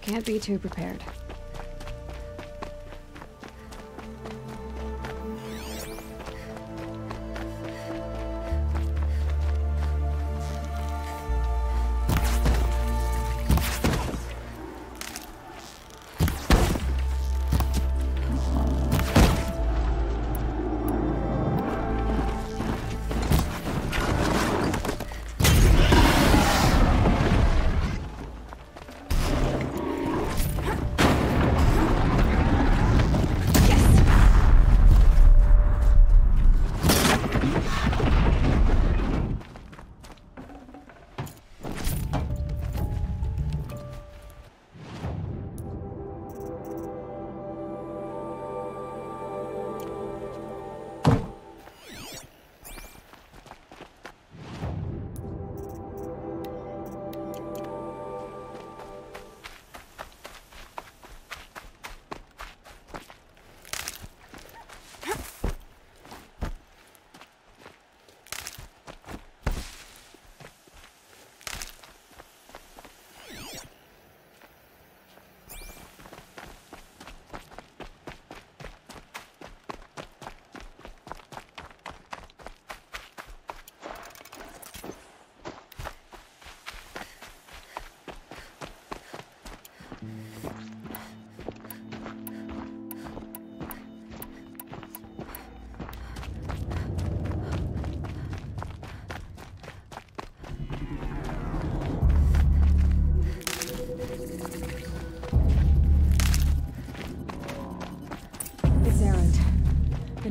Can't be too prepared.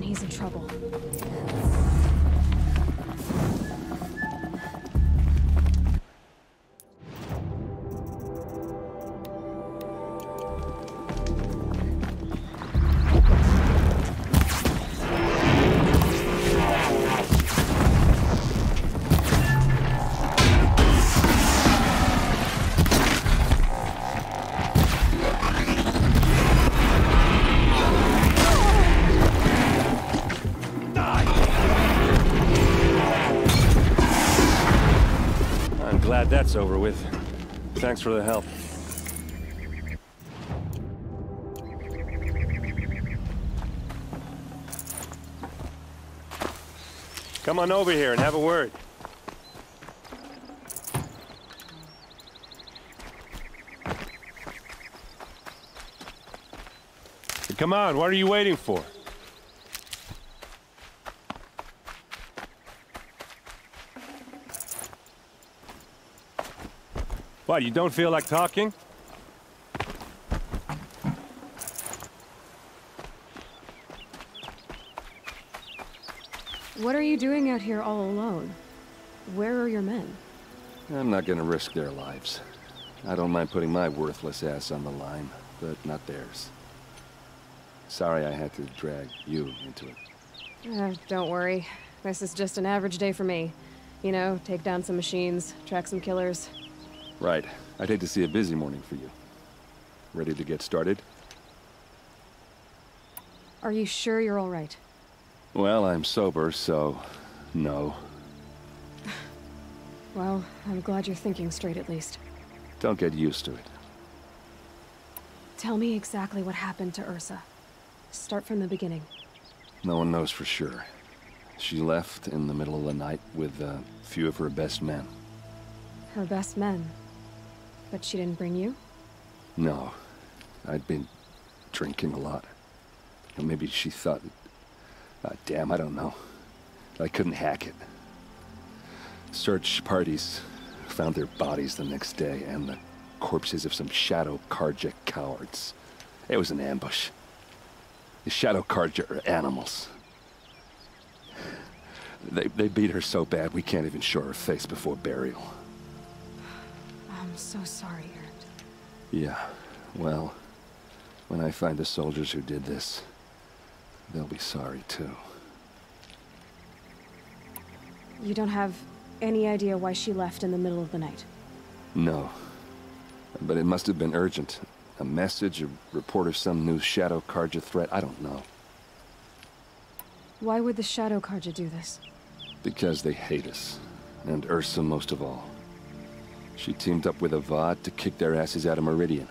He's in trouble. Glad that's over with. Thanks for the help. Come on over here and have a word. Come on, what are you waiting for? What, you don't feel like talking? What are you doing out here all alone? Where are your men? I'm not gonna risk their lives. I don't mind putting my worthless ass on the line, but not theirs. Sorry I had to drag you into it. Don't worry. This is just an average day for me. You know, take down some machines, track some killers. Right. I'd hate to see a busy morning for you. Ready to get started? Are you sure you're all right? Well, I'm sober, so no. Well, I'm glad you're thinking straight at least. Don't get used to it. Tell me exactly what happened to Ursa. Start from the beginning. No one knows for sure. She left in the middle of the night with a few of her best men. Her best men? But she didn't bring you? No. I'd been drinking a lot. Or maybe she thought... damn, I don't know. I couldn't hack it. Search parties found their bodies the next day, and the corpses of some Shadow Karja cowards. It was an ambush. The Shadow Karja are animals. They beat her so bad we can't even show her face before burial. I'm so sorry, Ernst. Yeah, well, when I find the soldiers who did this, they'll be sorry too. You don't have any idea why she left in the middle of the night? No. But it must have been urgent. A message, a report of some new Shadow Karja threat, I don't know. Why would the Shadow Karja do this? Because they hate us. And Ursa most of all. She teamed up with Avad to kick their asses out of Meridian.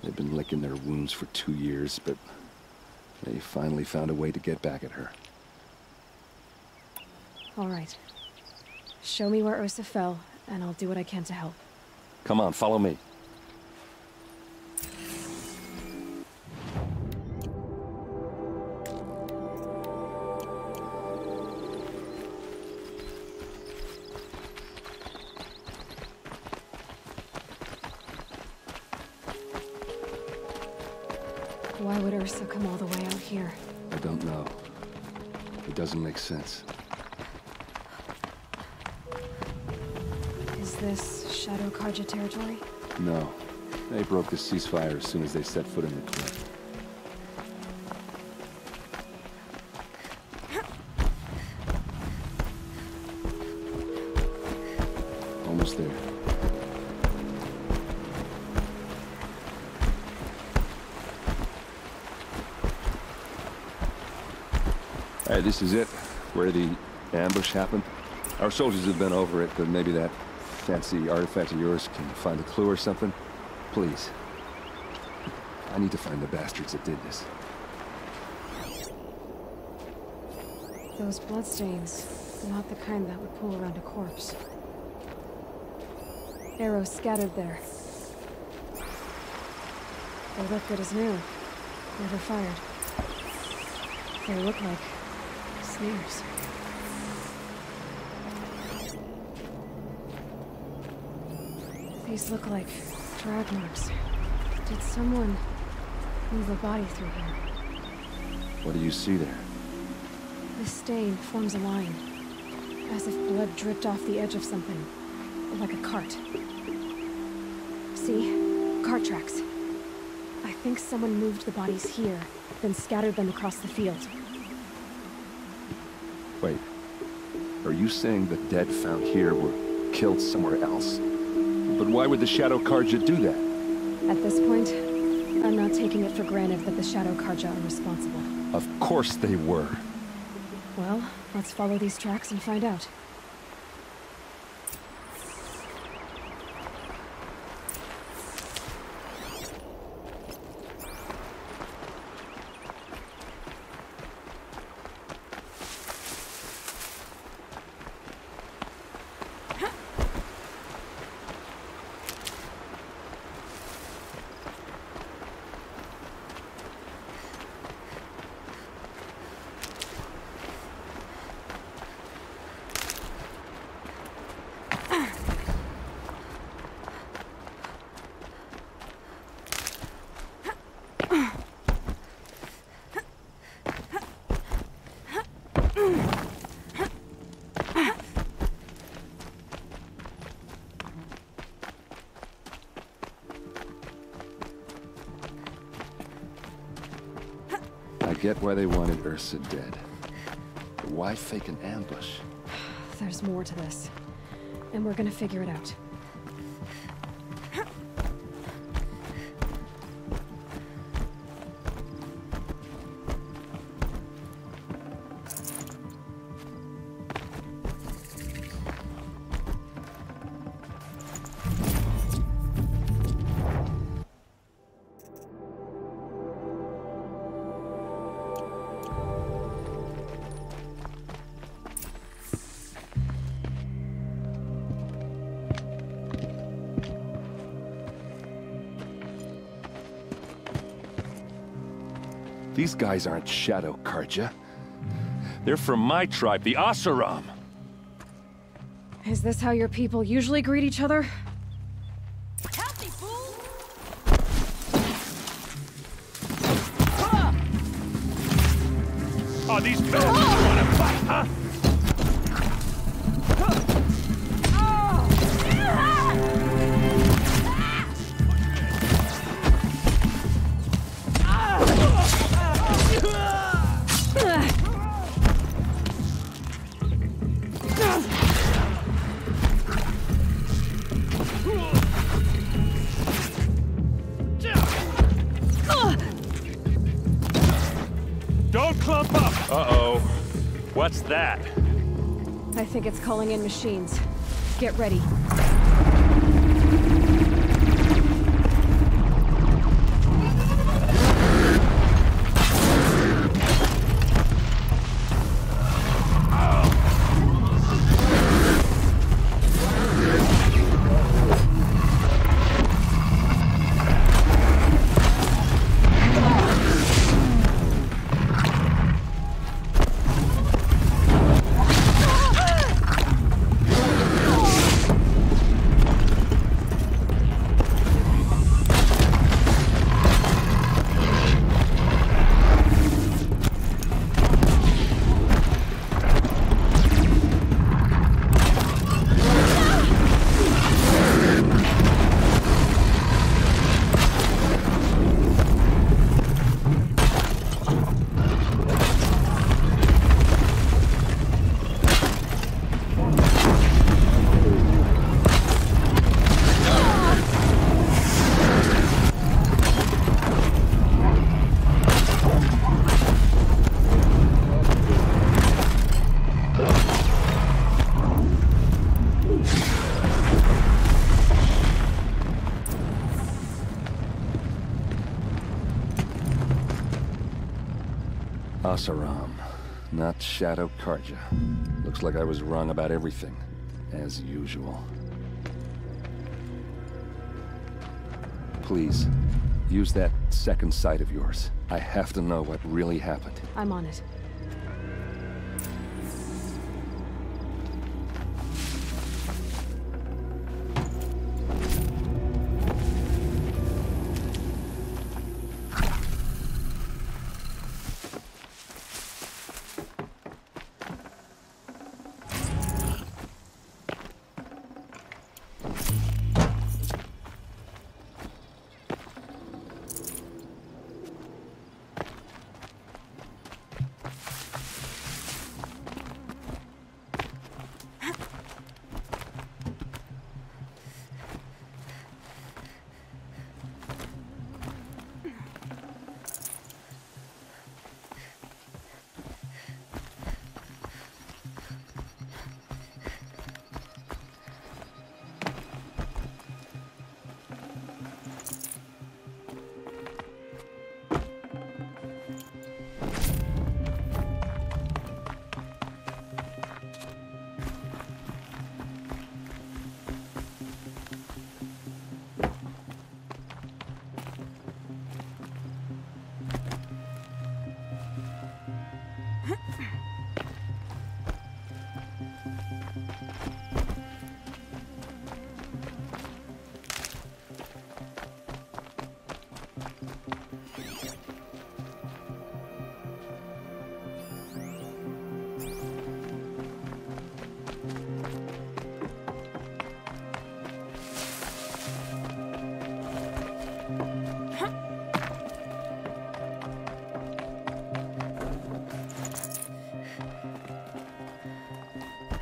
They've been licking their wounds for 2 years, but they finally found a way to get back at her. All right. Show me where Ursa fell, and I'll do what I can to help. Come on, follow me. Why would Ursa come all the way out here? I don't know. It doesn't make sense. Is this Shadow Karja territory? No. They broke the ceasefire as soon as they set foot in the cliff. Almost there. Alright, this is it. Where the ambush happened. Our soldiers have been over it, but maybe that fancy artifact of yours can find a clue or something? Please. I need to find the bastards that did this. Those bloodstains, not the kind that would pool around a corpse. Arrows scattered there. They look good as new. Never fired. They look like snares. These look like drag marks. Did someone move a body through here? What do you see there? This stain forms a line, as if blood dripped off the edge of something, like a cart. See? Cart tracks. I think someone moved the bodies here, then scattered them across the field. Wait. Are you saying the dead found here were killed somewhere else? But why would the Shadow Karja do that? At this point, I'm not taking it for granted that the Shadow Karja are responsible. Of course they were. Well, let's follow these tracks and find out. I get why they wanted Ursa dead. But why fake an ambush? There's more to this, and we're gonna figure it out. These guys aren't Shadow Karja. They're from my tribe, the Asaram. Is this how your people usually greet each other? Help me, fool! Oh, these bastards want to fight, huh? Don't clump up! Uh-oh. What's that? I think it's calling in machines. Get ready. Asaram, not Shadow Karja. Looks like I was wrong about everything, as usual. Please, use that second sight of yours. I have to know what really happened. I'm on it.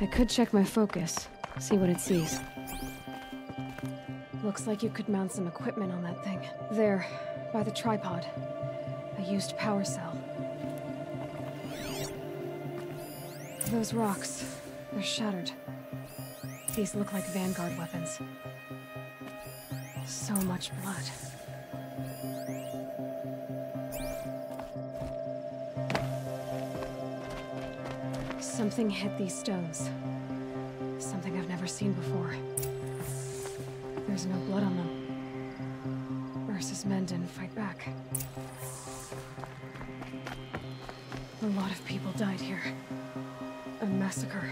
I could check my focus, see what it sees. Looks like you could mount some equipment on that thing. There, by the tripod. A used power cell. Those rocks, they're shattered. These look like Vanguard weapons. So much blood. Something hit these stones. Something I've never seen before. There's no blood on them. Ursa's men didn't fight back. A lot of people died here. A massacre.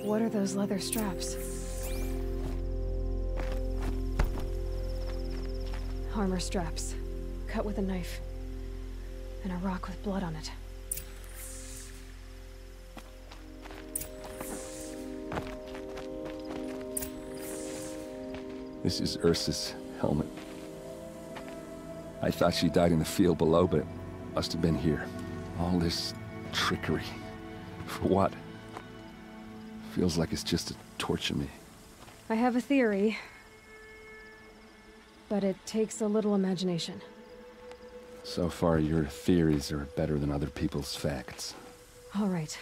What are those leather straps? Armor straps, cut with a knife, and a rock with blood on it. This is Ursa's helmet. I thought she died in the field below, but it must have been here. All this trickery. For what? Feels like it's just to torture me. I have a theory, but it takes a little imagination. So far, your theories are better than other people's facts. All right.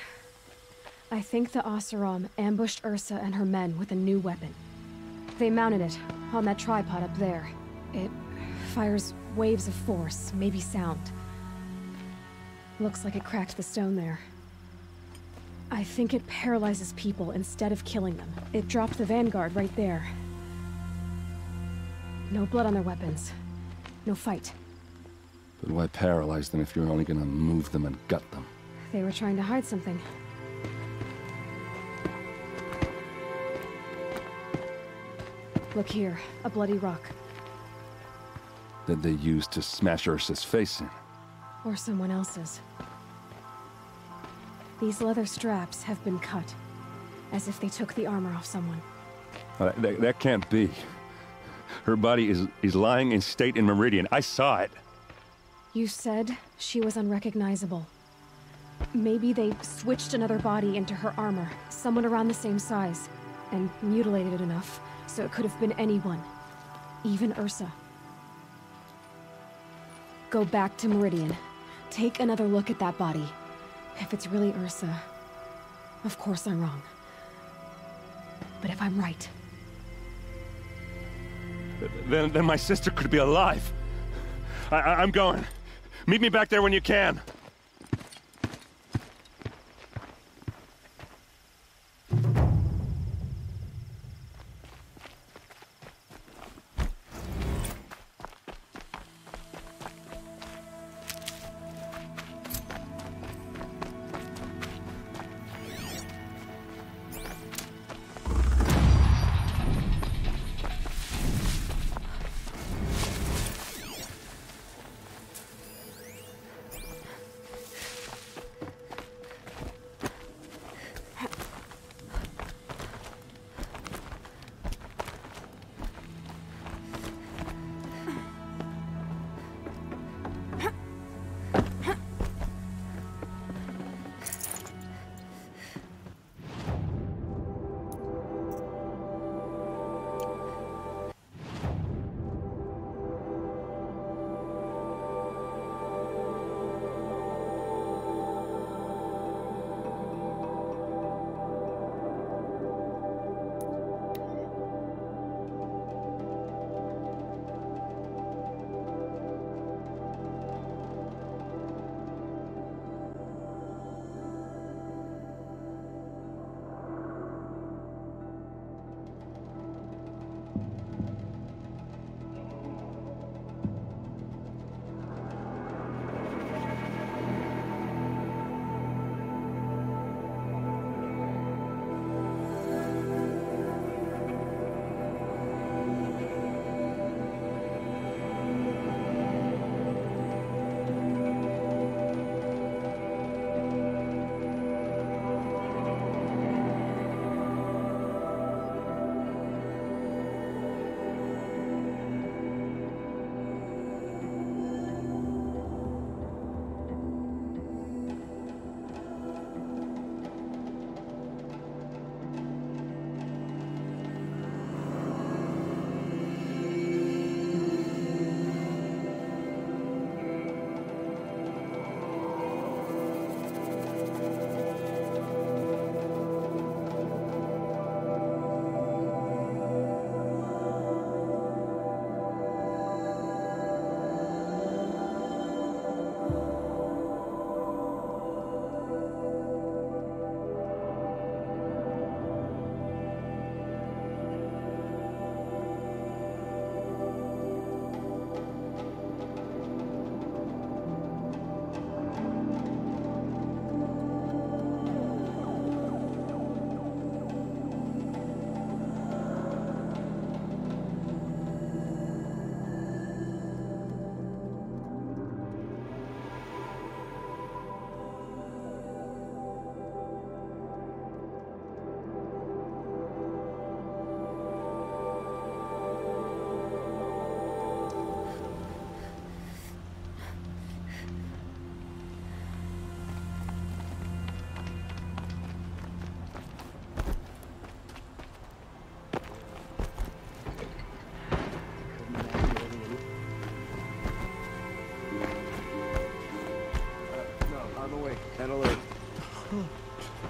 I think the Oseram ambushed Ursa and her men with a new weapon. They mounted it on that tripod up there. It fires waves of force, maybe sound. Looks like it cracked the stone there. I think it paralyzes people instead of killing them. It dropped the Vanguard right there. No blood on their weapons. No fight. But why paralyze them if you're only gonna move them and gut them? They were trying to hide something. Look here, a bloody rock. That they used to smash Ursa's face in. Or someone else's. These leather straps have been cut, as if they took the armor off someone. That can't be. Her body is lying in state in Meridian. I saw it. You said she was unrecognizable. Maybe they switched another body into her armor, someone around the same size, and mutilated it enough, so it could have been anyone. Even Ursa. Go back to Meridian. Take another look at that body. If it's really Ursa, of course I'm wrong. But if I'm right... Then my sister could be alive. I'm going. Meet me back there when you can.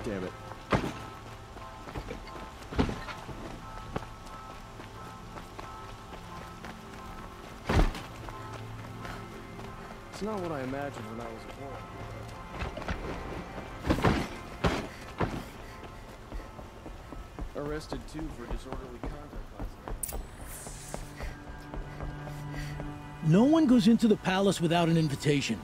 Damn it. It's not what I imagined when I was born. Arrested too for disorderly conduct last night. No one goes into the palace without an invitation.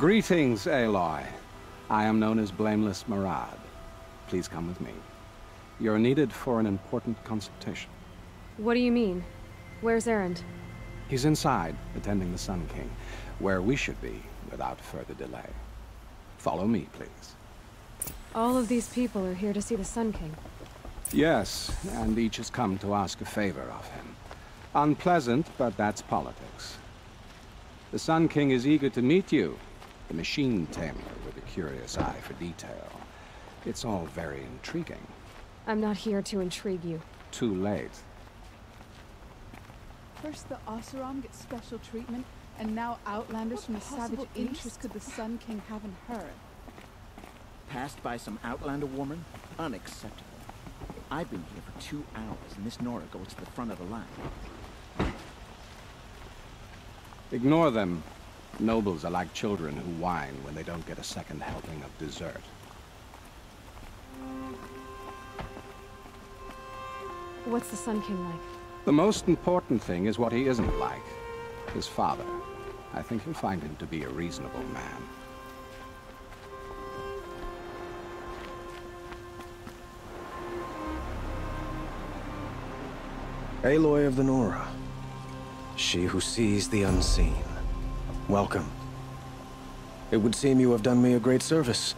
Greetings, Aloy. I am known as Blameless Murad. Please come with me. You're needed for an important consultation. What do you mean? Where's Erend? He's inside, attending the Sun King, where we should be without further delay. Follow me, please. All of these people are here to see the Sun King. Yes, and each has come to ask a favor of him. Unpleasant, but that's politics. The Sun King is eager to meet you, the machine tamer with a curious eye for detail. It's all very intriguing. I'm not here to intrigue you. Too late. First the Oseram get special treatment, and now Outlanders from the savage interest could the Sun King have in her. Passed by some Outlander woman? Unacceptable. I've been here for 2 hours, and Miss Nora goes to the front of the line. Ignore them. Nobles are like children who whine when they don't get a second helping of dessert. What's the Sun King like? The most important thing is what he isn't like. His father. I think you'll find him to be a reasonable man. Aloy of the Nora. She who sees the unseen. Welcome. It would seem you have done me a great service.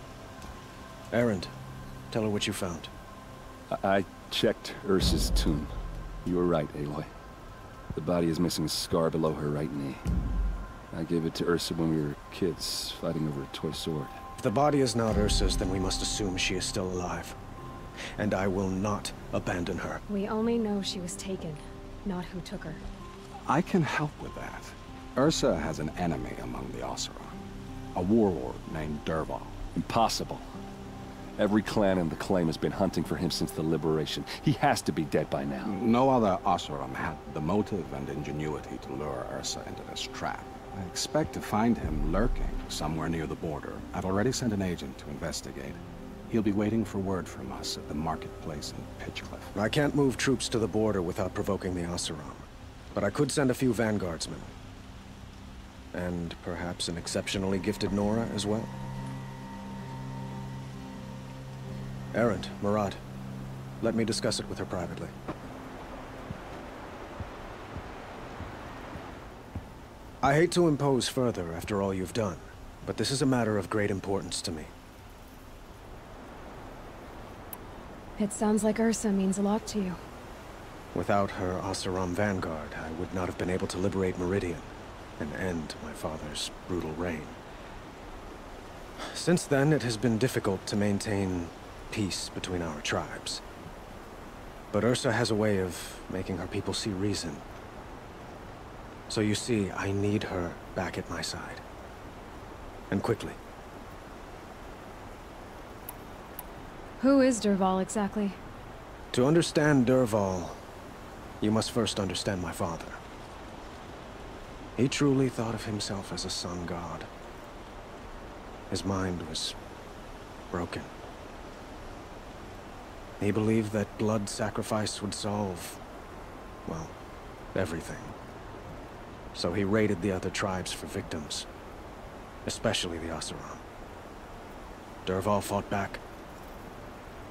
Erend, tell her what you found. I checked Ursa's tomb. You were right, Aloy. The body is missing a scar below her right knee. I gave it to Ursa when we were kids, fighting over a toy sword. If the body is not Ursa's, then we must assume she is still alive. And I will not abandon her. We only know she was taken, not who took her. I can help with that. Ursa has an enemy among the Oseram. A warlord named Dervahl. Impossible. Every clan in the claim has been hunting for him since the liberation. He has to be dead by now. No other Oseram had the motive and ingenuity to lure Ursa into this trap. I expect to find him lurking somewhere near the border. I've already sent an agent to investigate. He'll be waiting for word from us at the marketplace in Pitchcliff. I can't move troops to the border without provoking the Oseram. But I could send a few vanguardsmen. And perhaps an exceptionally gifted Nora as well. Erend, Murad, let me discuss it with her privately. I hate to impose further after all you've done, but this is a matter of great importance to me. It sounds like Ursa means a lot to you. Without her Oseram vanguard, I would not have been able to liberate Meridian and end my father's brutal reign. Since then, it has been difficult to maintain peace between our tribes. But Ursa has a way of making her people see reason. So you see, I need her back at my side. And quickly. Who is Dervahl exactly? To understand Dervahl, you must first understand my father. He truly thought of himself as a sun god. His mind was broken. He believed that blood sacrifice would solve, well, everything. So he raided the other tribes for victims, especially the Oseram. Dervahl fought back.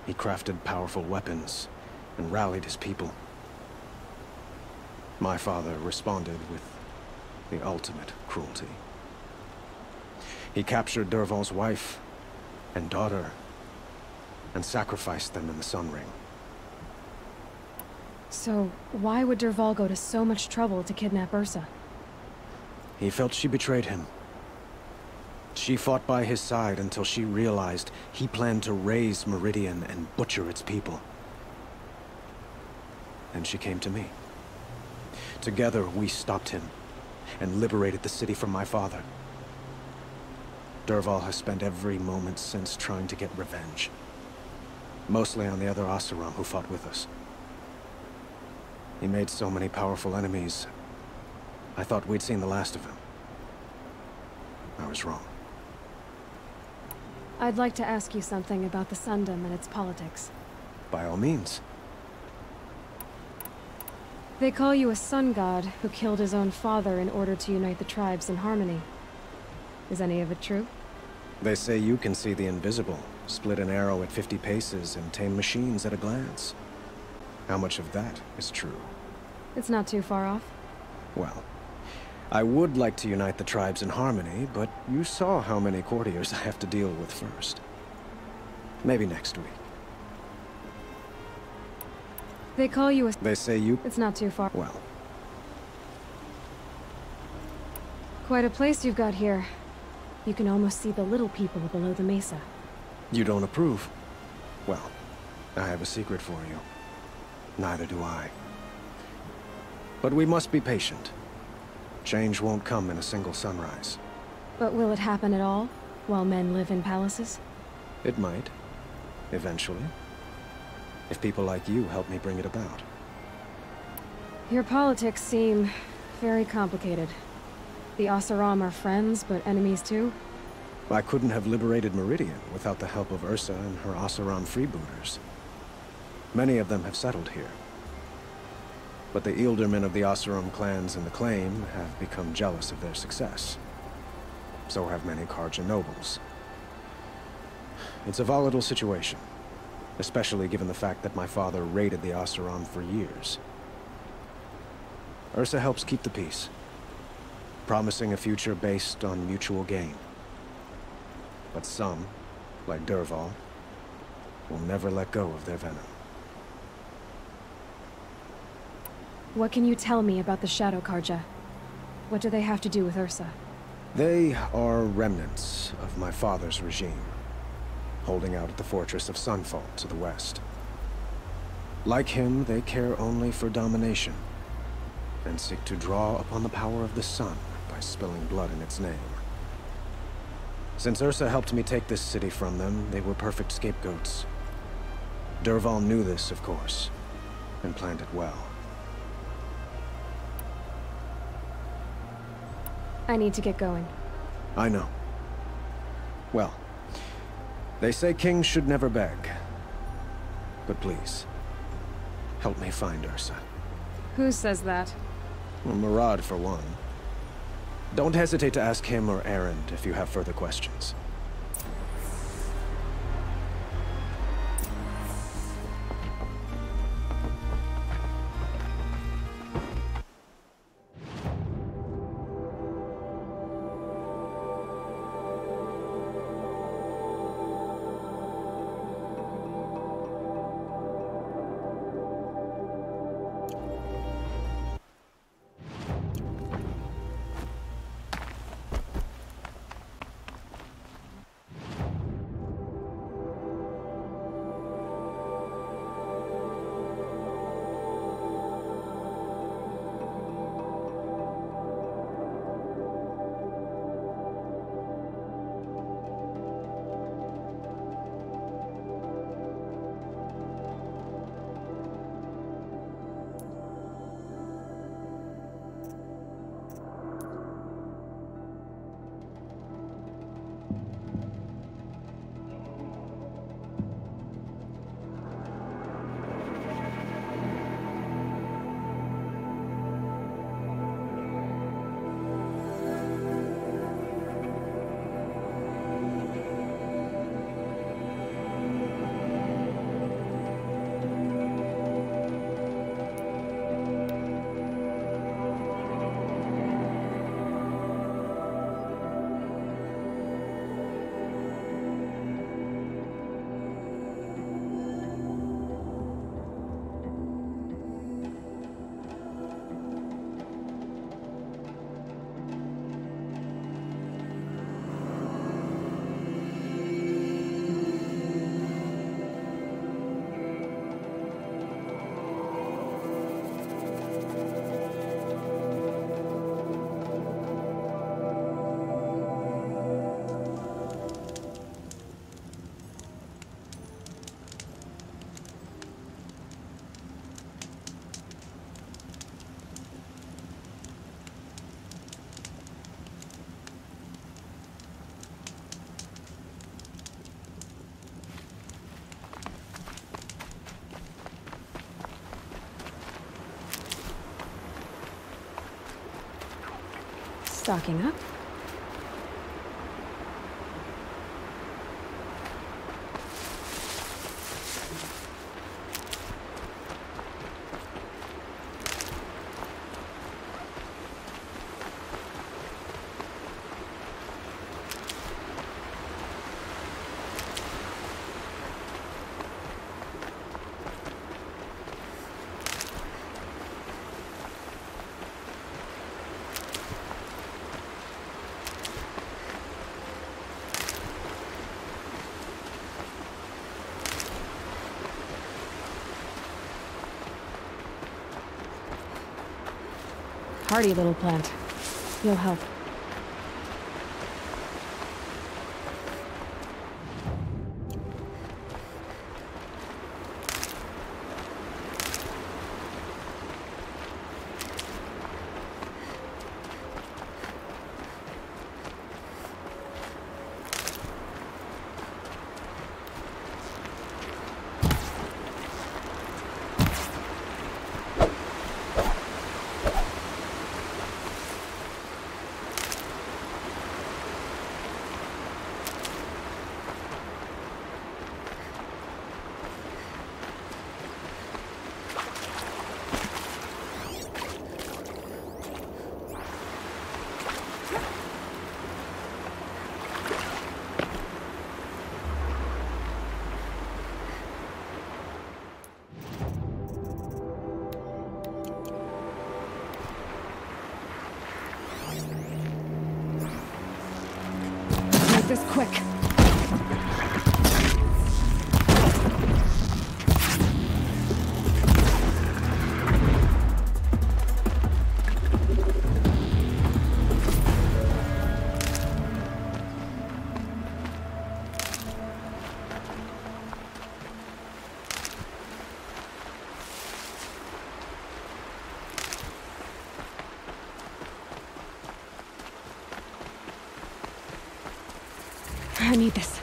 He crafted powerful weapons and rallied his people. My father responded with the ultimate cruelty. He captured Dervahl's wife and daughter and sacrificed them in the Sun Ring. So, why would Dervahl go to so much trouble to kidnap Ursa? He felt she betrayed him. She fought by his side until she realized he planned to raise Meridian and butcher its people. And she came to me. Together, we stopped him and liberated the city from my father. Dervahl has spent every moment since trying to get revenge. Mostly on the other Oseram who fought with us. He made so many powerful enemies, I thought we'd seen the last of him. I was wrong. I'd like to ask you something about the Sundom and its politics. By all means. They call you a sun god who killed his own father in order to unite the tribes in harmony. Is any of it true? They say you can see the invisible, split an arrow at 50 paces, and tame machines at a glance. How much of that is true? It's not too far off. Well, I would like to unite the tribes in harmony, but you saw how many courtiers I have to deal with first. Maybe next week. They call you a... They say you... It's not too far. Well. Quite a place you've got here. You can almost see the little people below the mesa. You don't approve? Well, I have a secret for you. Neither do I. But we must be patient. Change won't come in a single sunrise. But will it happen at all, while men live in palaces? It might. Eventually. If people like you help me bring it about. Your politics seem very complicated. The Oseram are friends, but enemies too? I couldn't have liberated Meridian without the help of Ursa and her Oseram freebooters. Many of them have settled here. But the Ealdormen of the Oseram clans in the Claim have become jealous of their success. So have many Karja nobles. It's a volatile situation, especially given the fact that my father raided the Oseram for years. Ursa helps keep the peace, promising a future based on mutual gain. But some, like Dervahl, will never let go of their venom. What can you tell me about the Shadow Karja? What do they have to do with Ursa? They are remnants of my father's regime, holding out at the fortress of Sunfall to the west. Like him, they care only for domination, and seek to draw upon the power of the sun by spilling blood in its name. Since Ursa helped me take this city from them, they were perfect scapegoats. Dervahl knew this, of course, and planned it well. I need to get going. I know. Well, they say kings should never beg. But please, help me find Ursa. Who says that? Well, Murad, for one. Don't hesitate to ask him or Erend if you have further questions. Stocking up. hardy little plant. You'll help. Make this quick. I need this.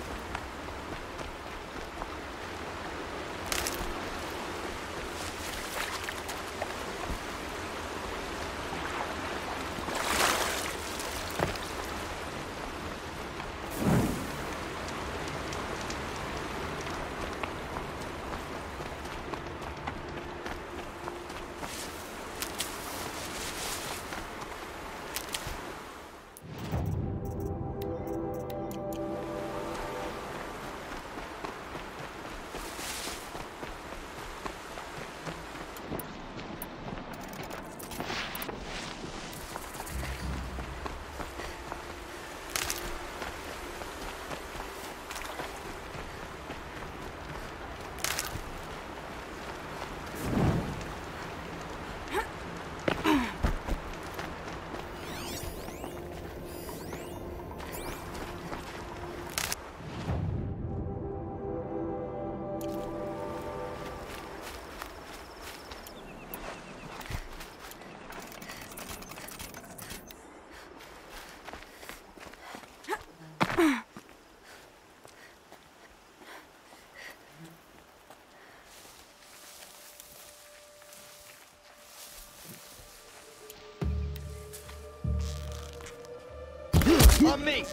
On me!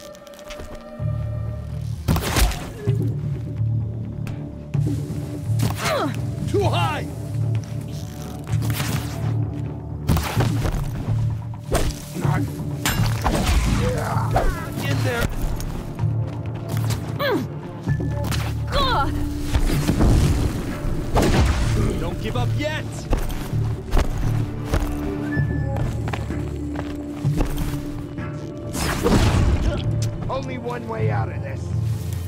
Too high! In there! Don't give up yet! Only one way out of this.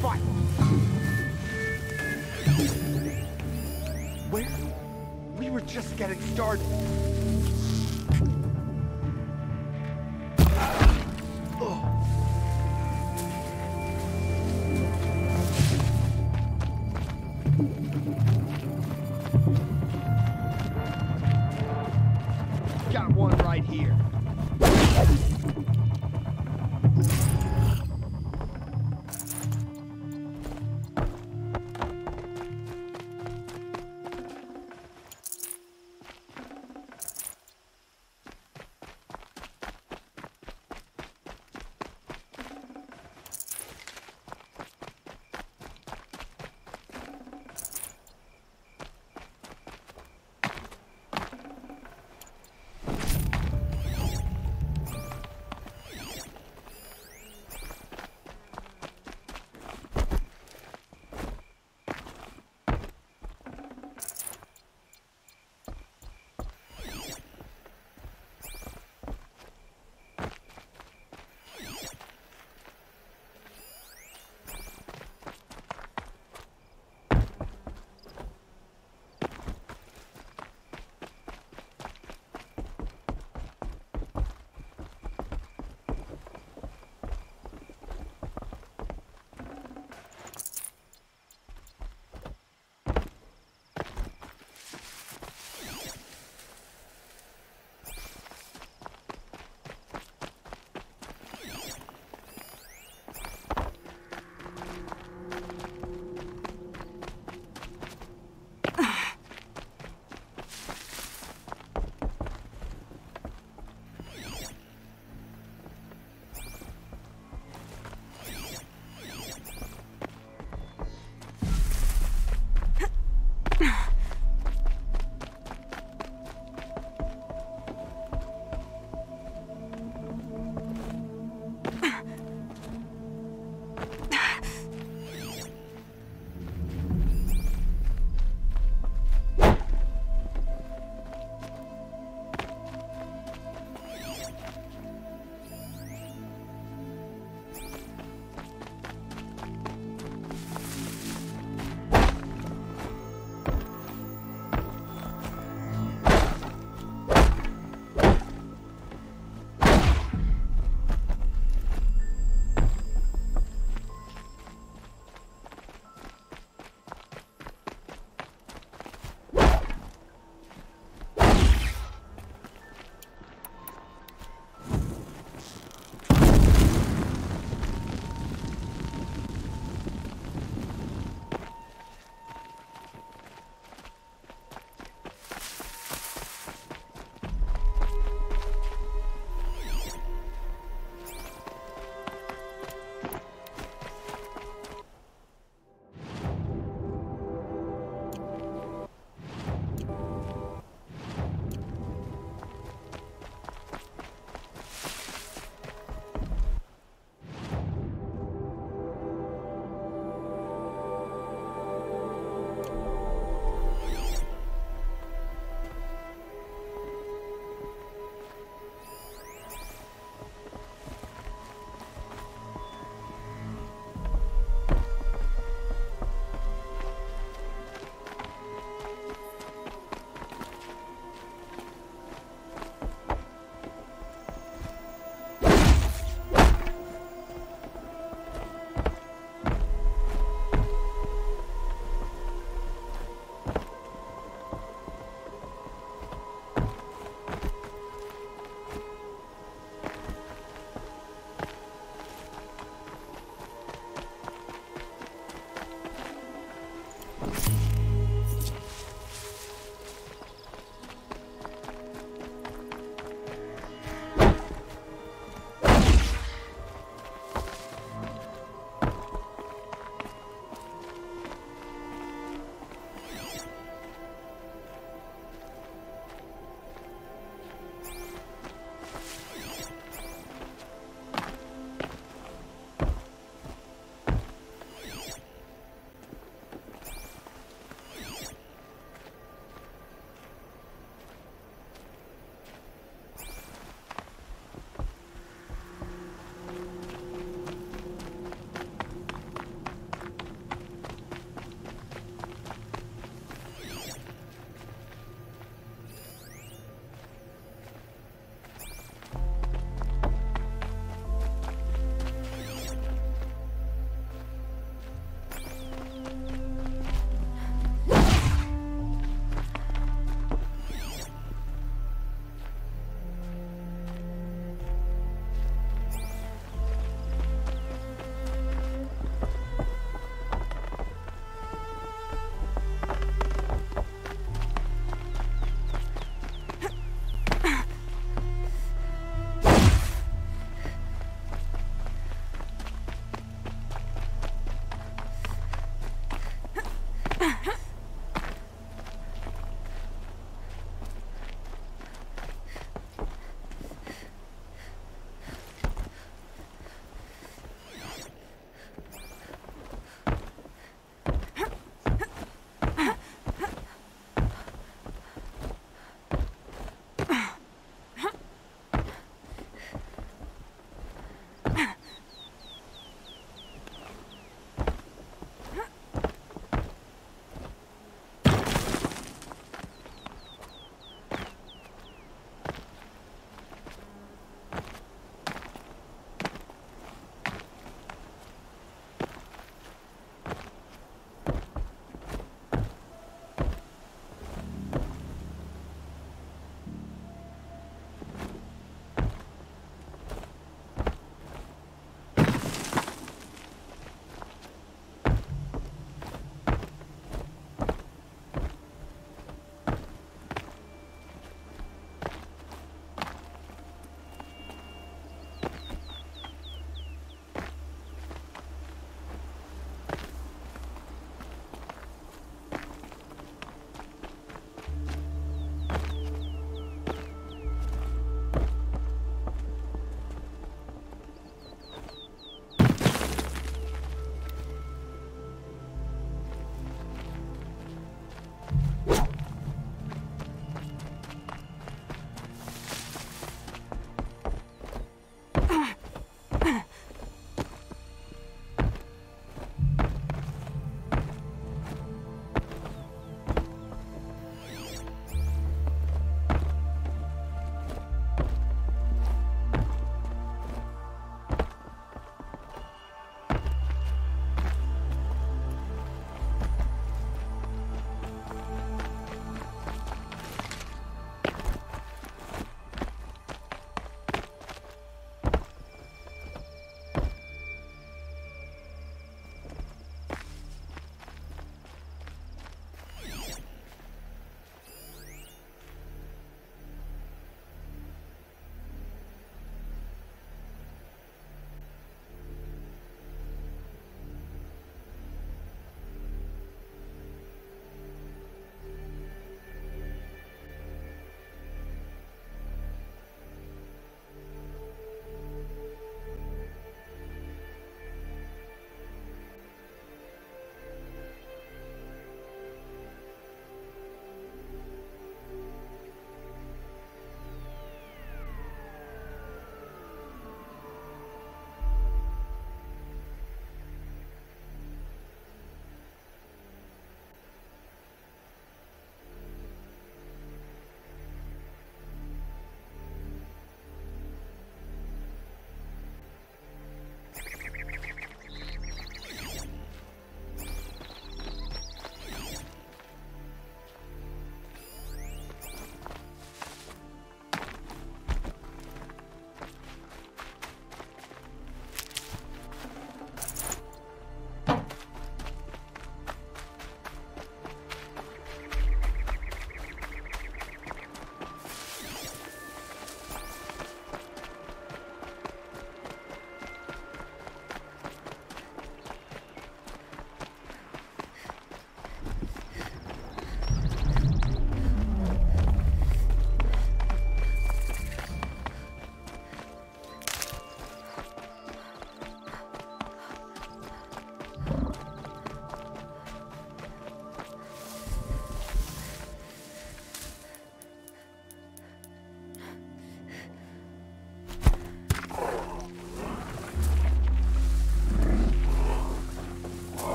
Fight! Where? We were just getting started. Got one right here.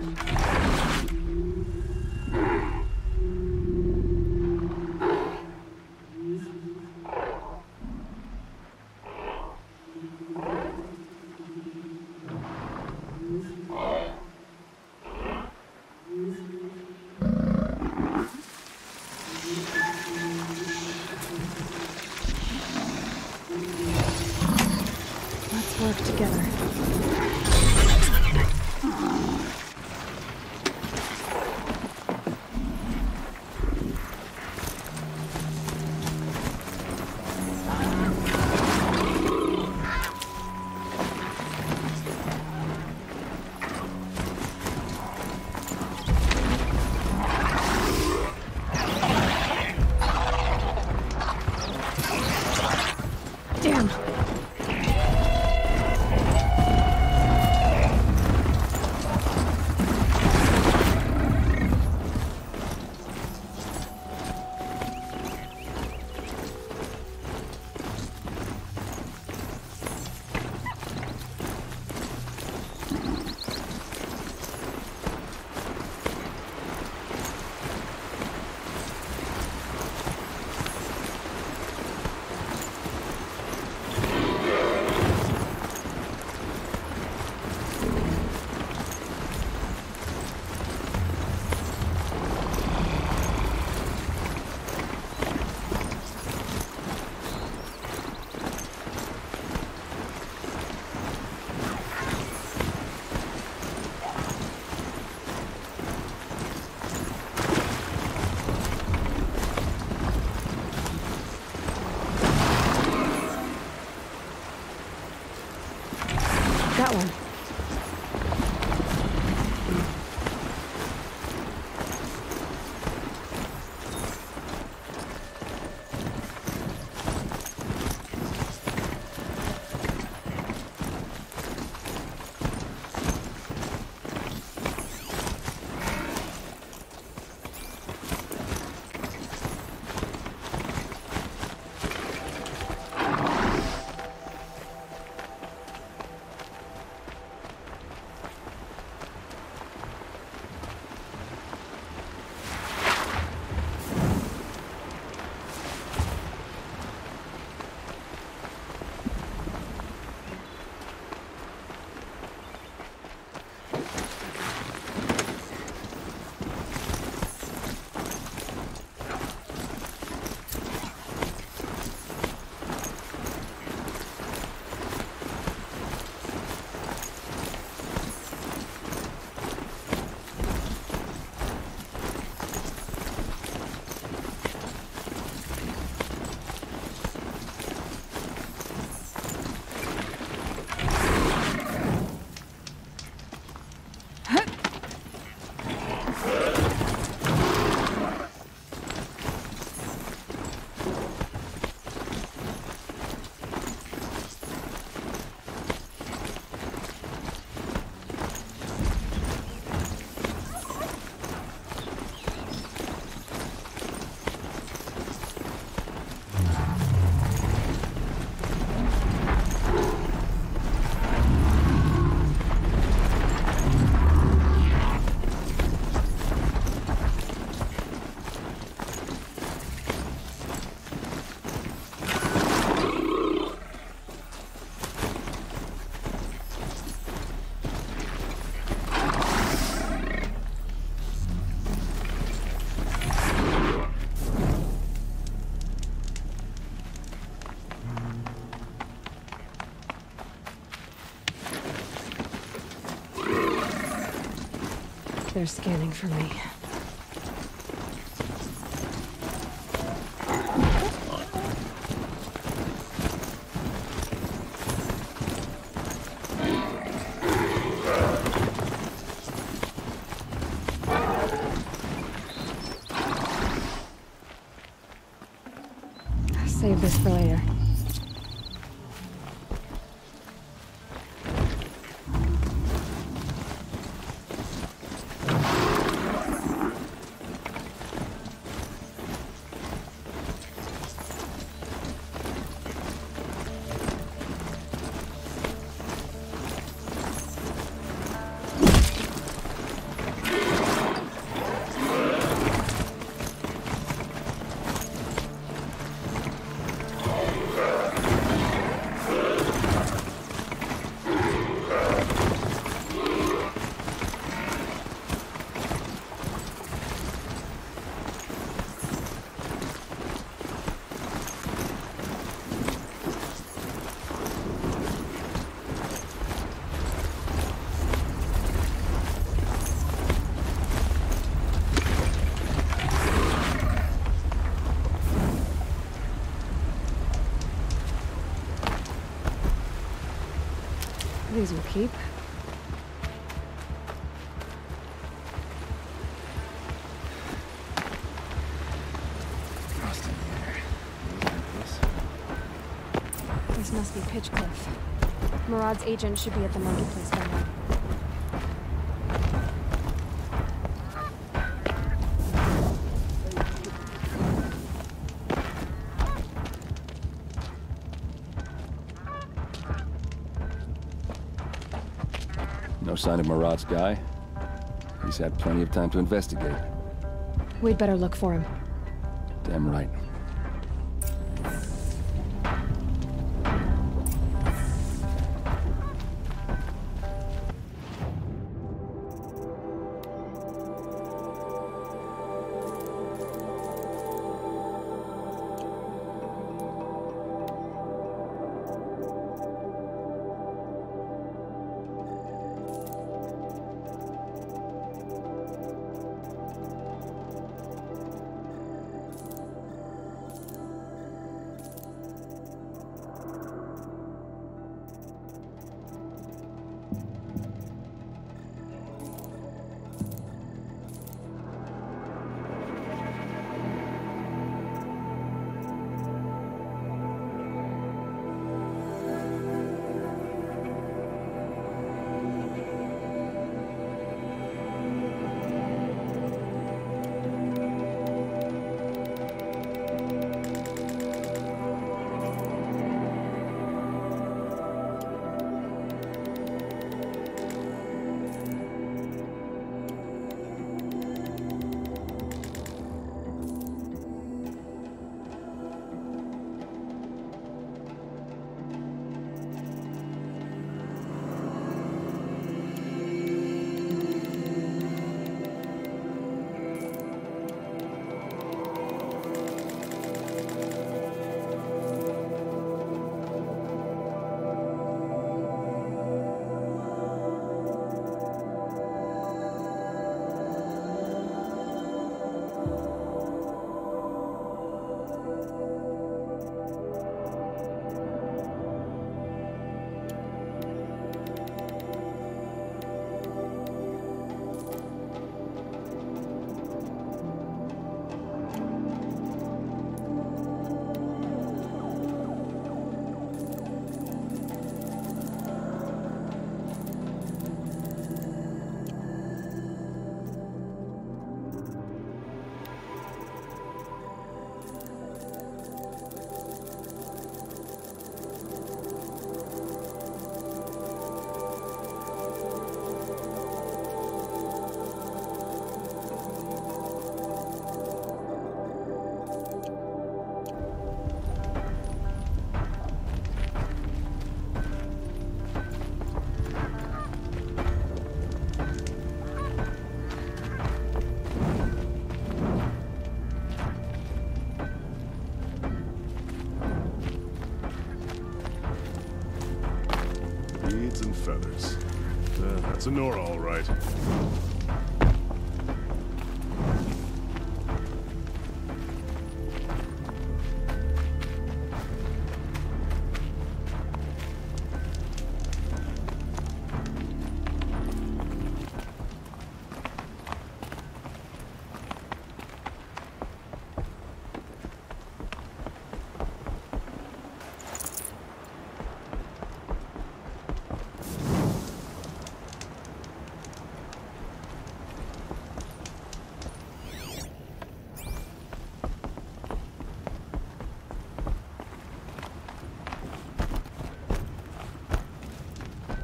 Let's work together. Damn! Got one. They're scanning for me. Save this for later. These will keep. Frost in the air. This must be Pitchcliff. Murad's agent should be at the marketplace by now. No sign of Murad's guy? He's had plenty of time to investigate. We'd better look for him. Damn right. And feathers. That's a Nora, all right.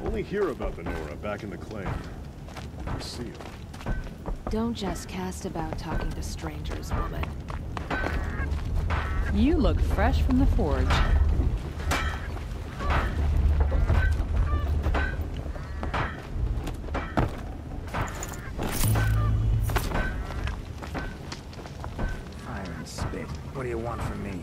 Only hear about the Nora back in the claim. Never see them. Don't just cast about talking to strangers, woman. You look fresh from the forge. Fire and spit. What do you want from me?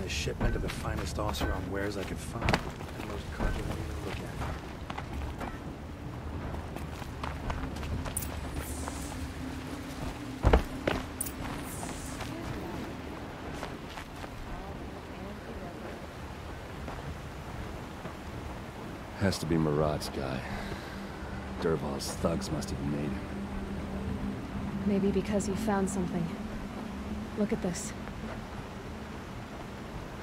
a shipment of the finest Oseram wares I could find. And most cargo won't even look at it. Has to be Murad's guy. Dervahl's thugs must have made him. Maybe because he found something. Look at this.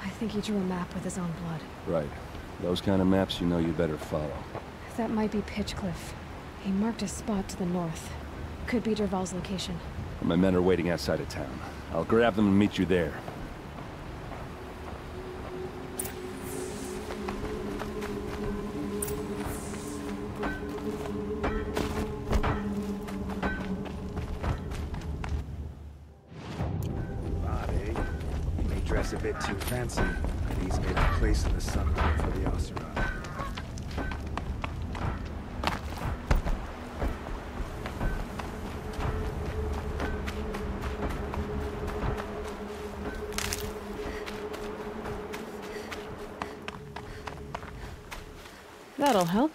I think he drew a map with his own blood. Right. Those kind of maps you know you better follow. That might be Pitchcliff. He marked a spot to the north. Could be Dervahl's location. My men are waiting outside of town. I'll grab them and meet you there. A bit too fancy, but he's made a place in the sunlight for the Oseram. That'll help.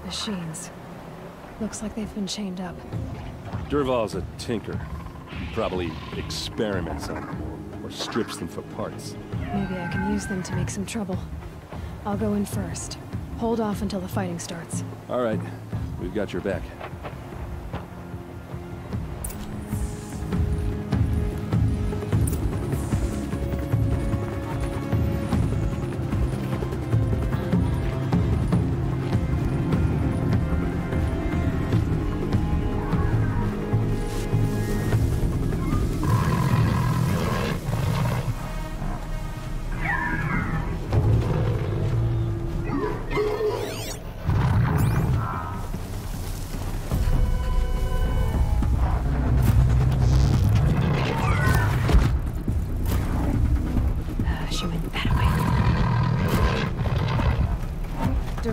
Machines. Looks like they've been chained up. Dervahl's a tinker. He probably experiments on them, or strips them for parts. Maybe I can use them to make some trouble. I'll go in first. Hold off until the fighting starts. All right. We've got your back.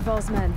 Dervahl's men.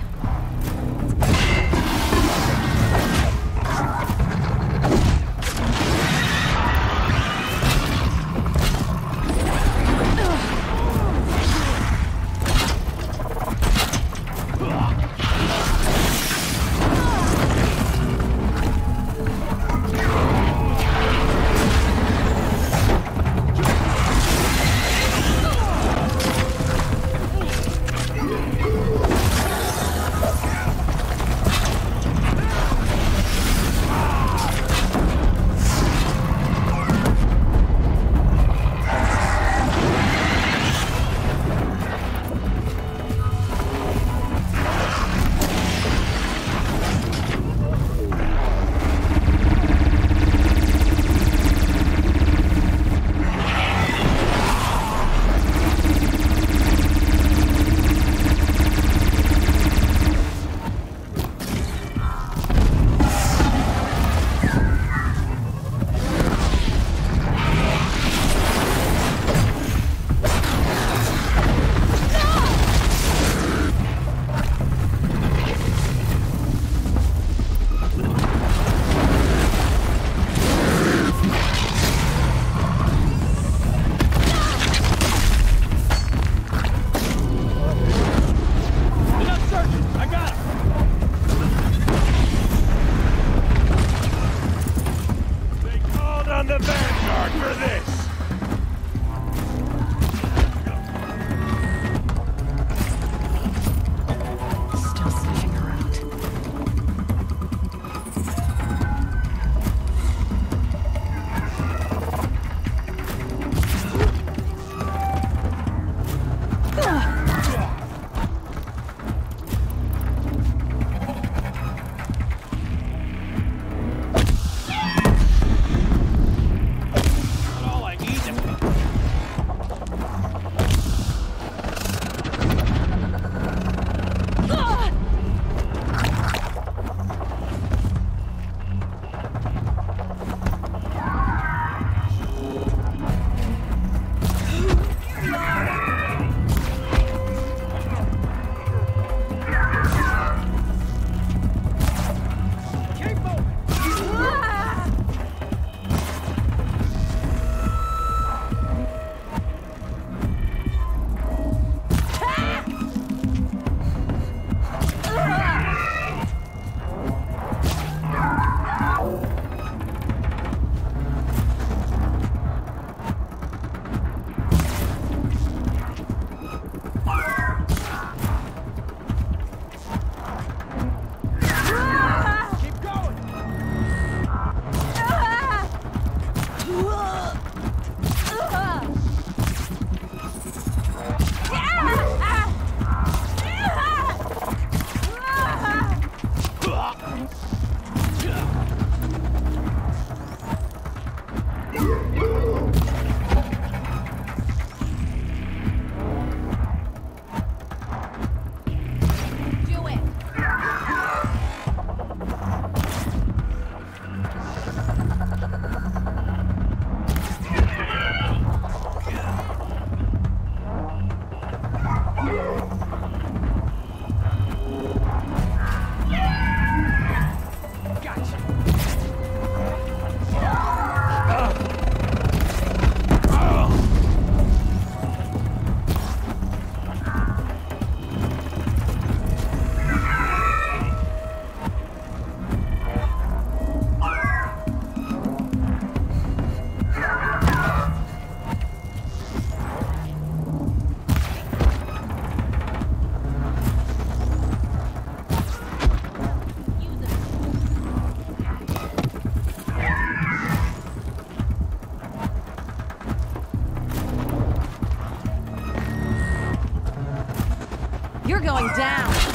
You're going down.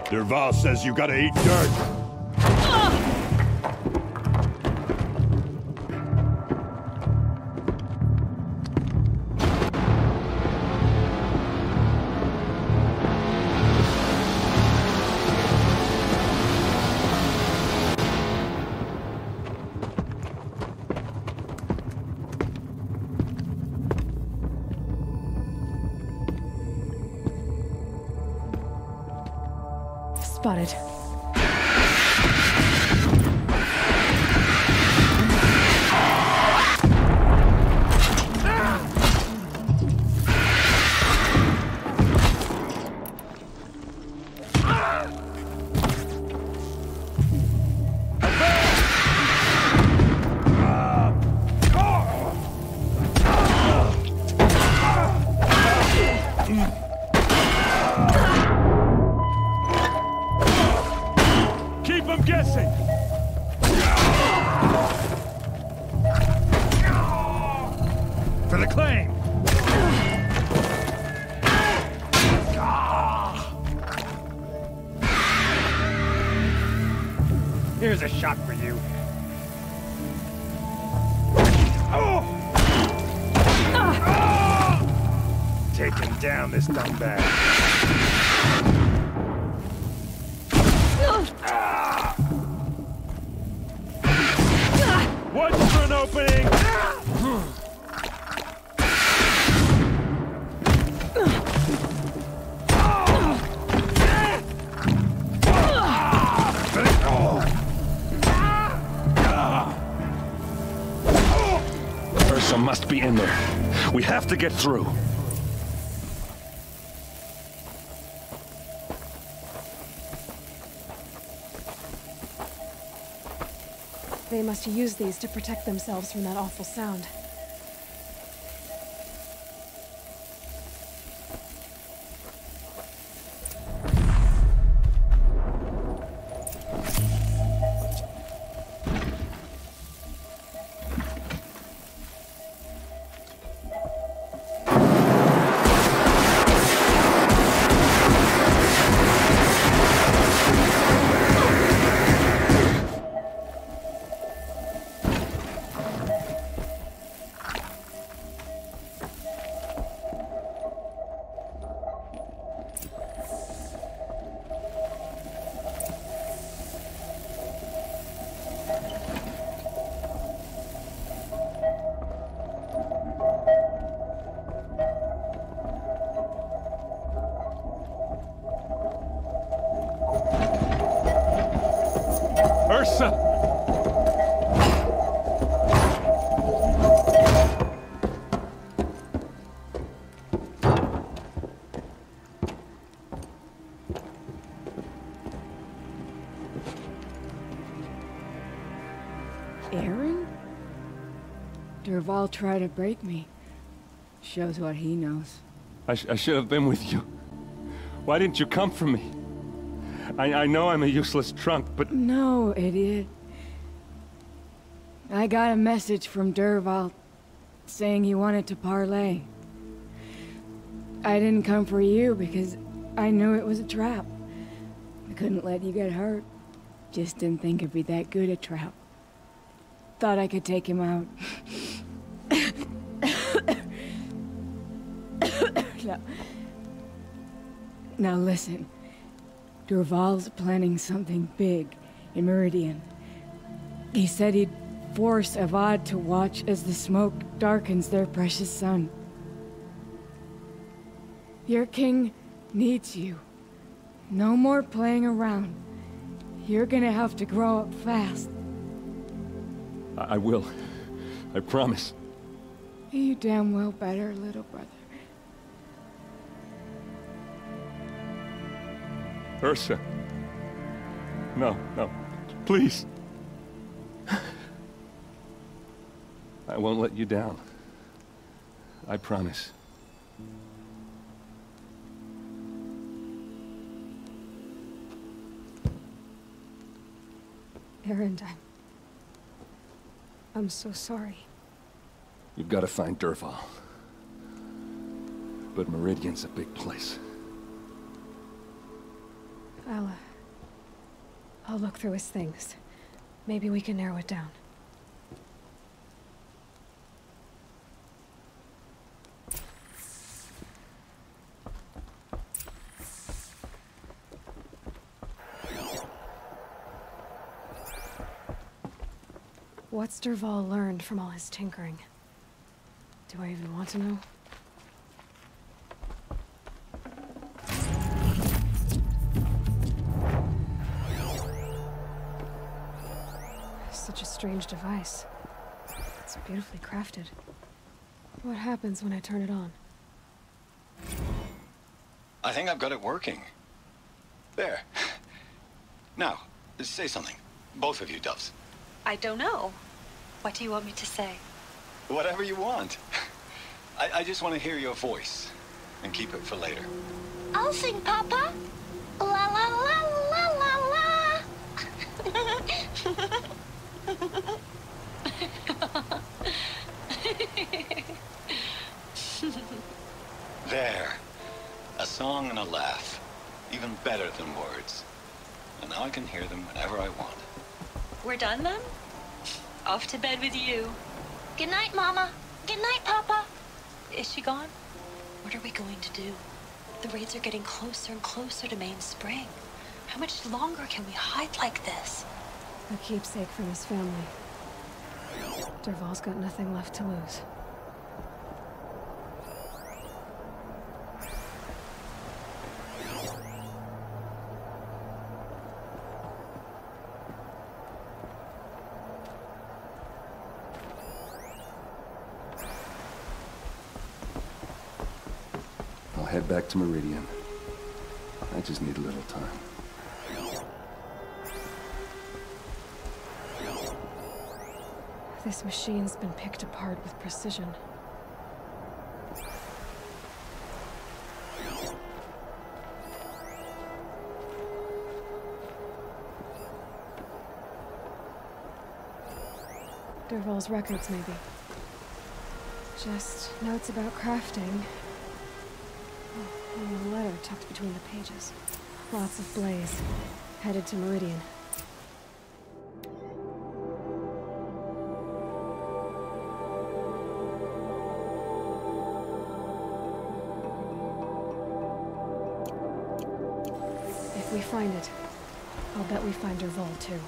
Derval says you gotta eat dirt. Spotted. For the claim! Here's a shot for you. Taking down this dumbbag. Watch for an opening! Ursa must be in there. We have to get through. They must use these to protect themselves from that awful sound. Ursa! Aaron? Derval tried to break me. Shows what he knows. I should have been with you. Why didn't you come for me? I know I'm a useless trunk, but... No, idiot. I got a message from Derval saying he wanted to parlay. I didn't come for you because I knew it was a trap. I couldn't let you get hurt. Just didn't think it'd be that good a trap. Thought I could take him out. Now listen. Derval's planning something big in Meridian. He said he'd force Avad to watch as the smoke darkens their precious sun. Your king needs you. No more playing around. You're gonna have to grow up fast. I will. I promise. You damn well better, little brother. Ursa. No, no. Please. I won't let you down. I promise. Erend, I'm so sorry. You've got to find Dervahl. But Meridian's a big place. I'll look through his things. Maybe we can narrow it down. What's Dervahl learned from all his tinkering? Do I even want to know? Such a strange device. It's beautifully crafted. What happens when I turn it on? I think I've got it working. There. Now, say something. Both of you, doves. I don't know. What do you want me to say? Whatever you want. I just want to hear your voice. And keep it for later. I'll sing, Papa. La la la la la la. There. A song and a laugh. Even better than words. And now I can hear them whenever I want. We're done then? Off to bed with you. Good night, Mama. Good night, Papa. Is she gone? What are we going to do? The raids are getting closer and closer to Main Spring. How much longer can we hide like this? A keepsake from his family. Dervahl's got nothing left to lose. I'll head back to Meridian. I just need a little time. This machine's been picked apart with precision. Dervahl's records, maybe. Just notes about crafting. Oh, and a letter tucked between the pages. Lots of blaze. Headed to Meridian. If we find it, I'll bet we find Dervahl too.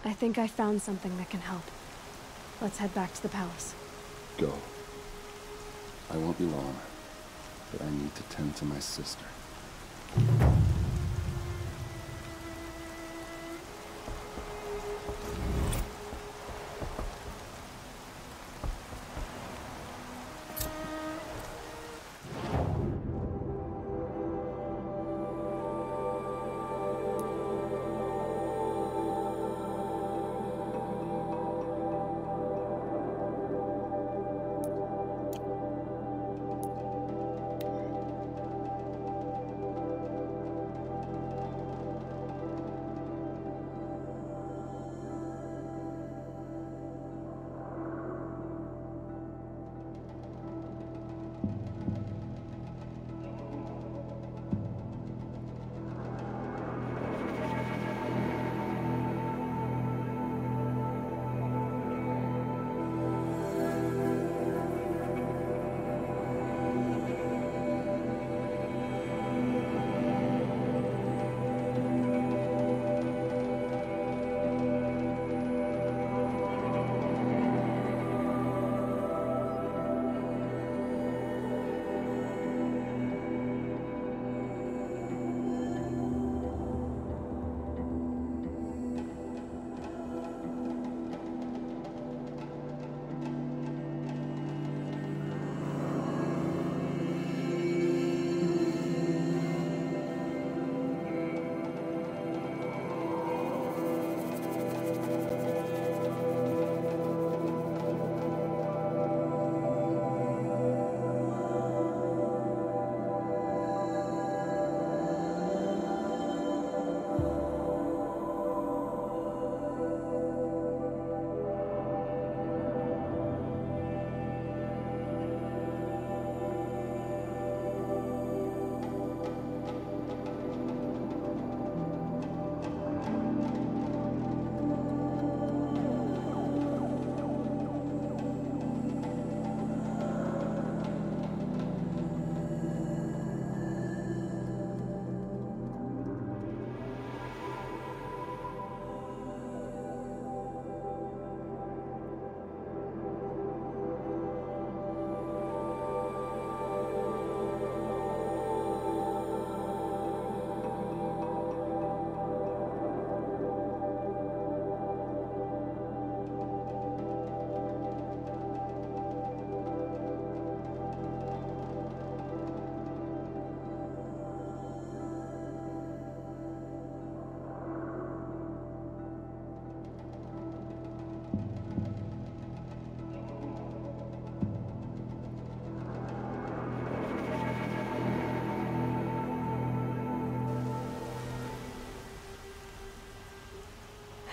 I think I found something that can help. Let's head back to the palace. Go. I won't be long, but I need to tend to my sister.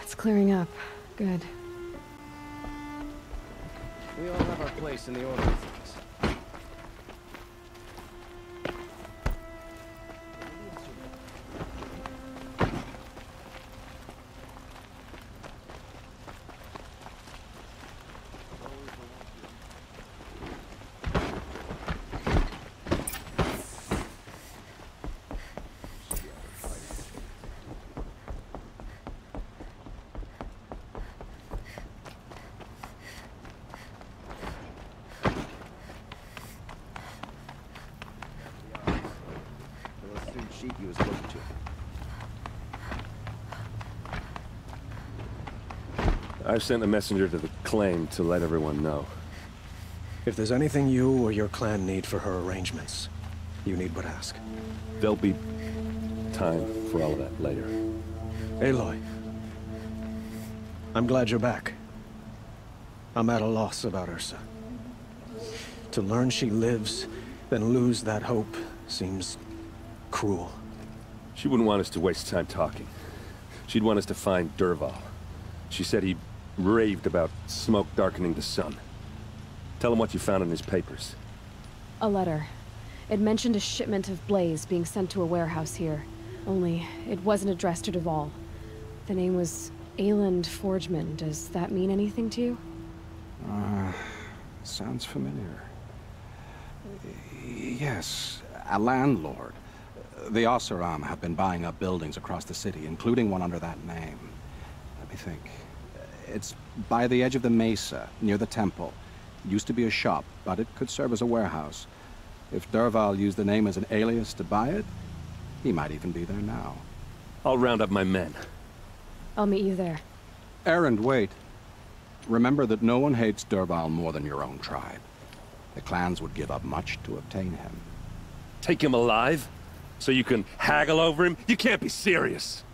It's clearing up. Good. We all have our place in the order of things. He was looking to. I've sent a messenger to the claim to let everyone know. If there's anything you or your clan need for her arrangements, you need but ask. There'll be time for all of that later. Aloy, I'm glad you're back. I'm at a loss about Ursa. To learn she lives, then lose that hope, seems cruel. She wouldn't want us to waste time talking. She'd want us to find Dervahl. She said he raved about smoke darkening the sun. Tell him what you found in his papers. A letter. It mentioned a shipment of blaze being sent to a warehouse here. Only, it wasn't addressed to Dervahl. The name was Ayland Forgeman. Does that mean anything to you? Sounds familiar. Yes, a landlord. The Oseram have been buying up buildings across the city, including one under that name. Let me think. It's by the edge of the mesa, near the temple. It used to be a shop, but it could serve as a warehouse. If Dervahl used the name as an alias to buy it, he might even be there now. I'll round up my men. I'll meet you there. Erend, wait. Remember that no one hates Dervahl more than your own tribe. The clans would give up much to obtain him. Take him alive? So you can haggle over him? You can't be serious.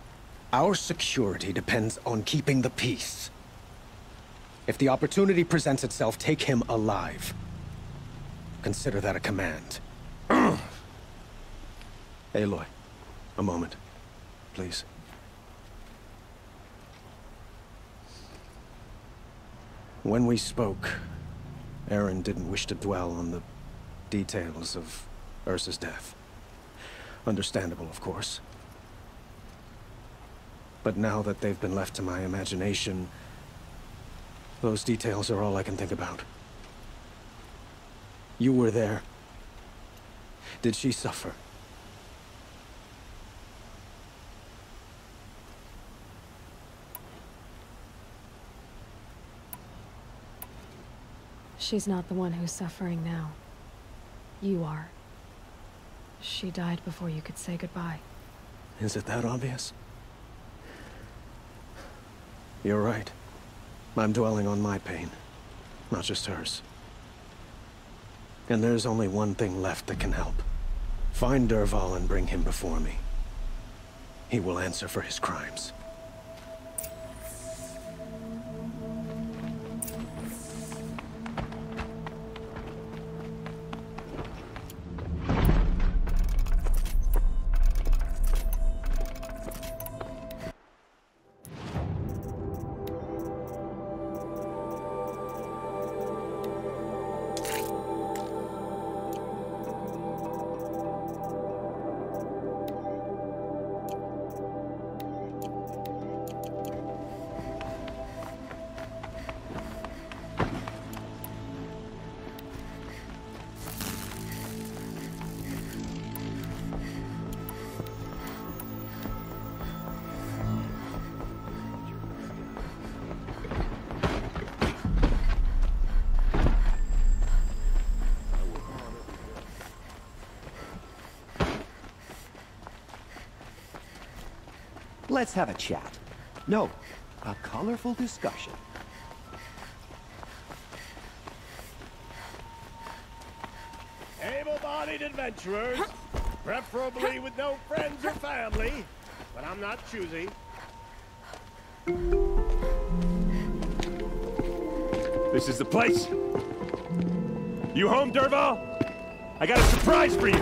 Our security depends on keeping the peace. If the opportunity presents itself, take him alive. Consider that a command. Aloy, a moment, please. When we spoke, Erend didn't wish to dwell on the details of Ursa's death. Understandable, of course. But now that they've been left to my imagination, those details are all I can think about. You were there. Did she suffer? She's not the one who's suffering now. You are. She died before you could say goodbye. Is it that obvious? You're right. I'm dwelling on my pain, not just hers. And there's only one thing left that can help. Find Dervahl and bring him before me. He will answer for his crimes. Let's have a chat. No, a colorful discussion. Able-bodied adventurers, preferably with no friends or family, but I'm not choosy. This is the place. You home, Dervahl? I got a surprise for you.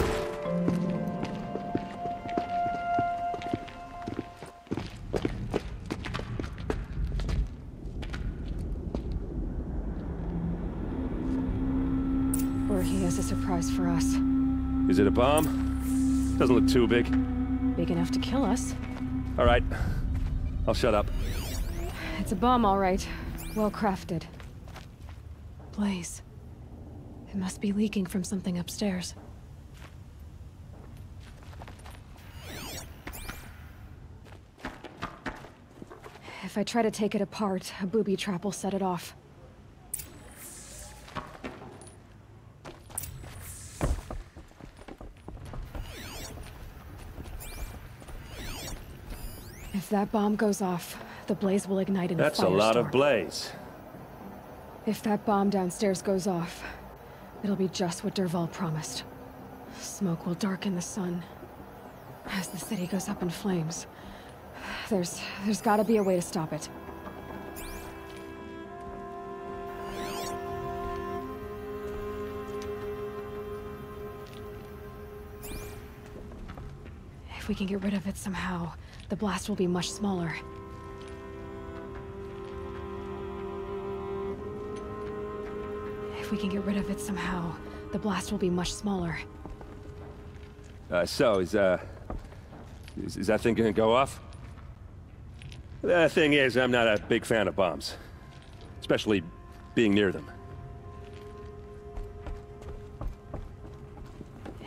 he has a surprise for us. Is it a bomb? Doesn't look too big. Big enough to kill us. All right. I'll shut up. It's a bomb, all right. Well crafted. Blaze. It must be leaking from something upstairs. If I try to take it apart, a booby trap will set it off. If that bomb goes off, the blaze will ignite in a firestorm. That's a lot of blaze. If that bomb downstairs goes off, it'll be just what Dervahl promised. Smoke will darken the sun. As the city goes up in flames, there's gotta be a way to stop it. If we can get rid of it somehow, the blast will be much smaller. If we can get rid of it somehow, the blast will be much smaller. So, is that thing gonna go off? The thing is, I'm not a big fan of bombs. Especially being near them.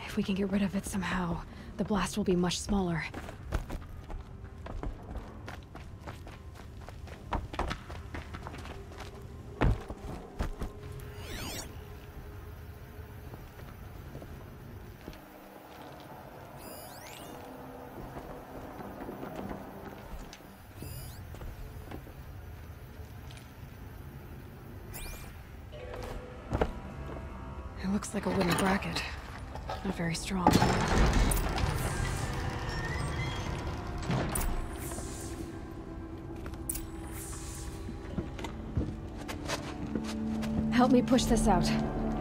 If we can get rid of it somehow, the blast will be much smaller. It looks like a wooden bracket. Not very strong. Help me push this out.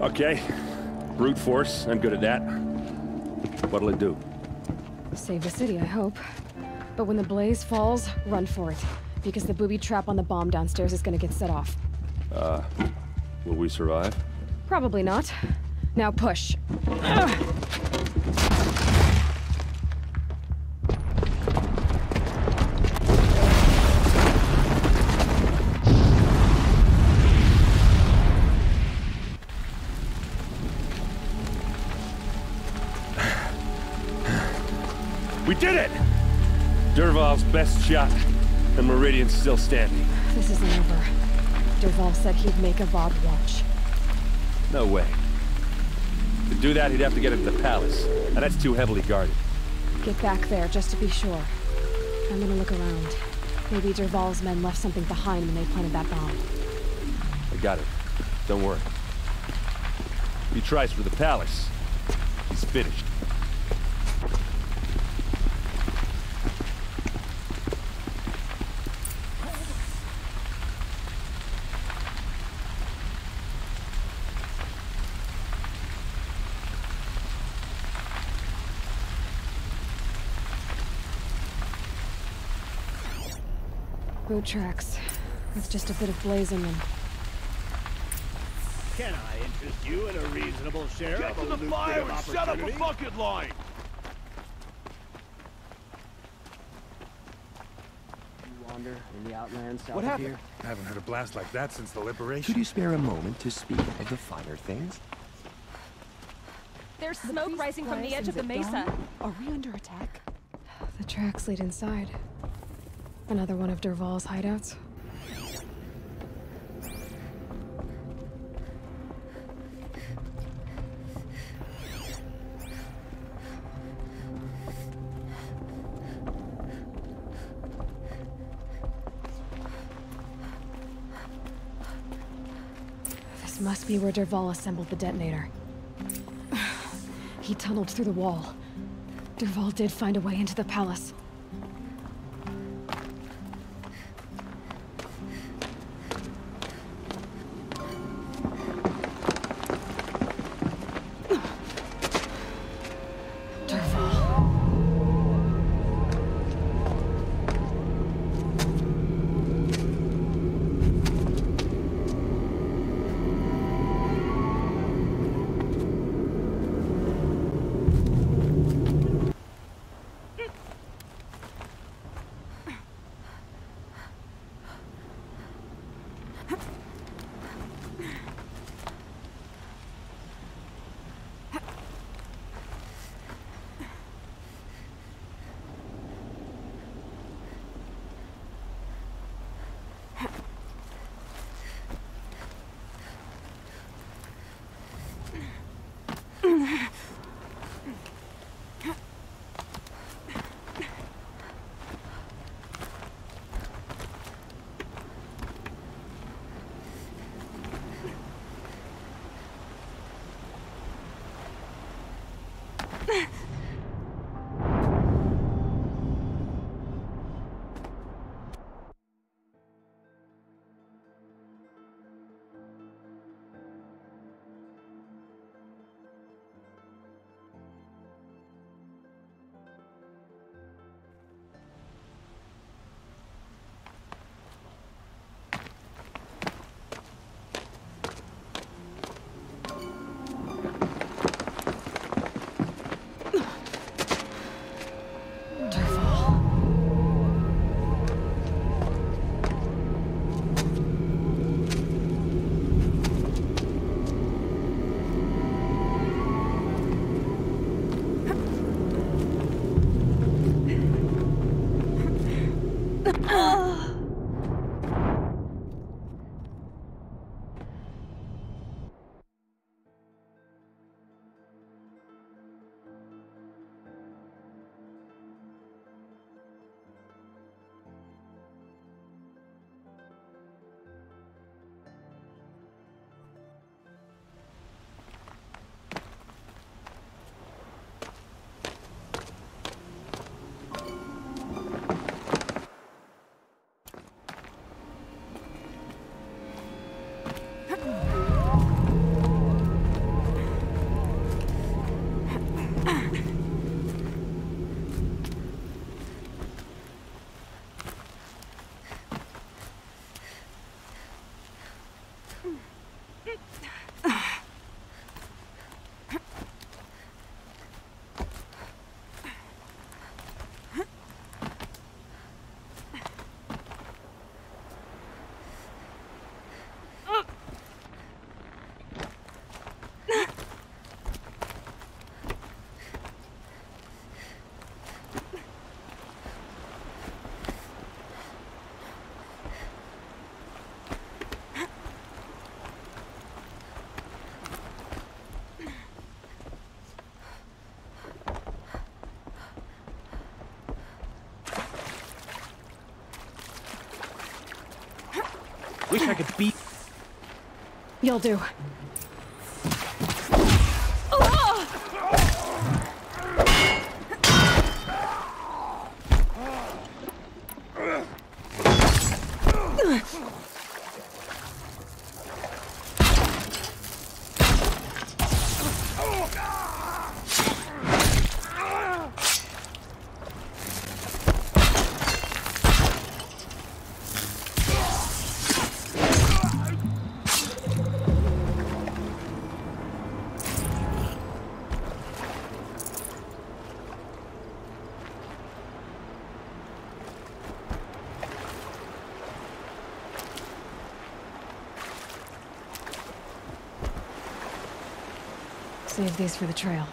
Okay. Brute force, I'm good at that. What'll it do? Save the city, I hope. But when the blaze falls, run for it. Because the booby trap on the bomb downstairs is gonna get set off. Will we survive? Probably not. Now push. We did it! Dervahl's best shot, and Meridian's still standing. This isn't over. Dervahl said he'd make a Vought watch. No way. To do that, he'd have to get into the palace, and that's too heavily guarded. Get back there, just to be sure. I'm gonna look around. Maybe Dervahl's men left something behind when they planted that bomb. I got it. Don't worry. If he tries for the palace, he's finished. Boot tracks, with just a bit of blaze in them. Can I interest you in a reasonable share Get of to a the fire lucrative and set up a opportunity? bucket line! You wander in the outlands south What of happened? here? I haven't had a blast like that since the liberation. Could you spare a moment to speak of the finer things? There's smoke rising from the edge of the mesa. Are we under attack? The tracks lead inside. Another one of Dervahl's hideouts. This must be where Dervahl assembled the detonator. He tunneled through the wall. Dervahl did find a way into the palace. Wish I could beat... You'll do. Save these for the trail.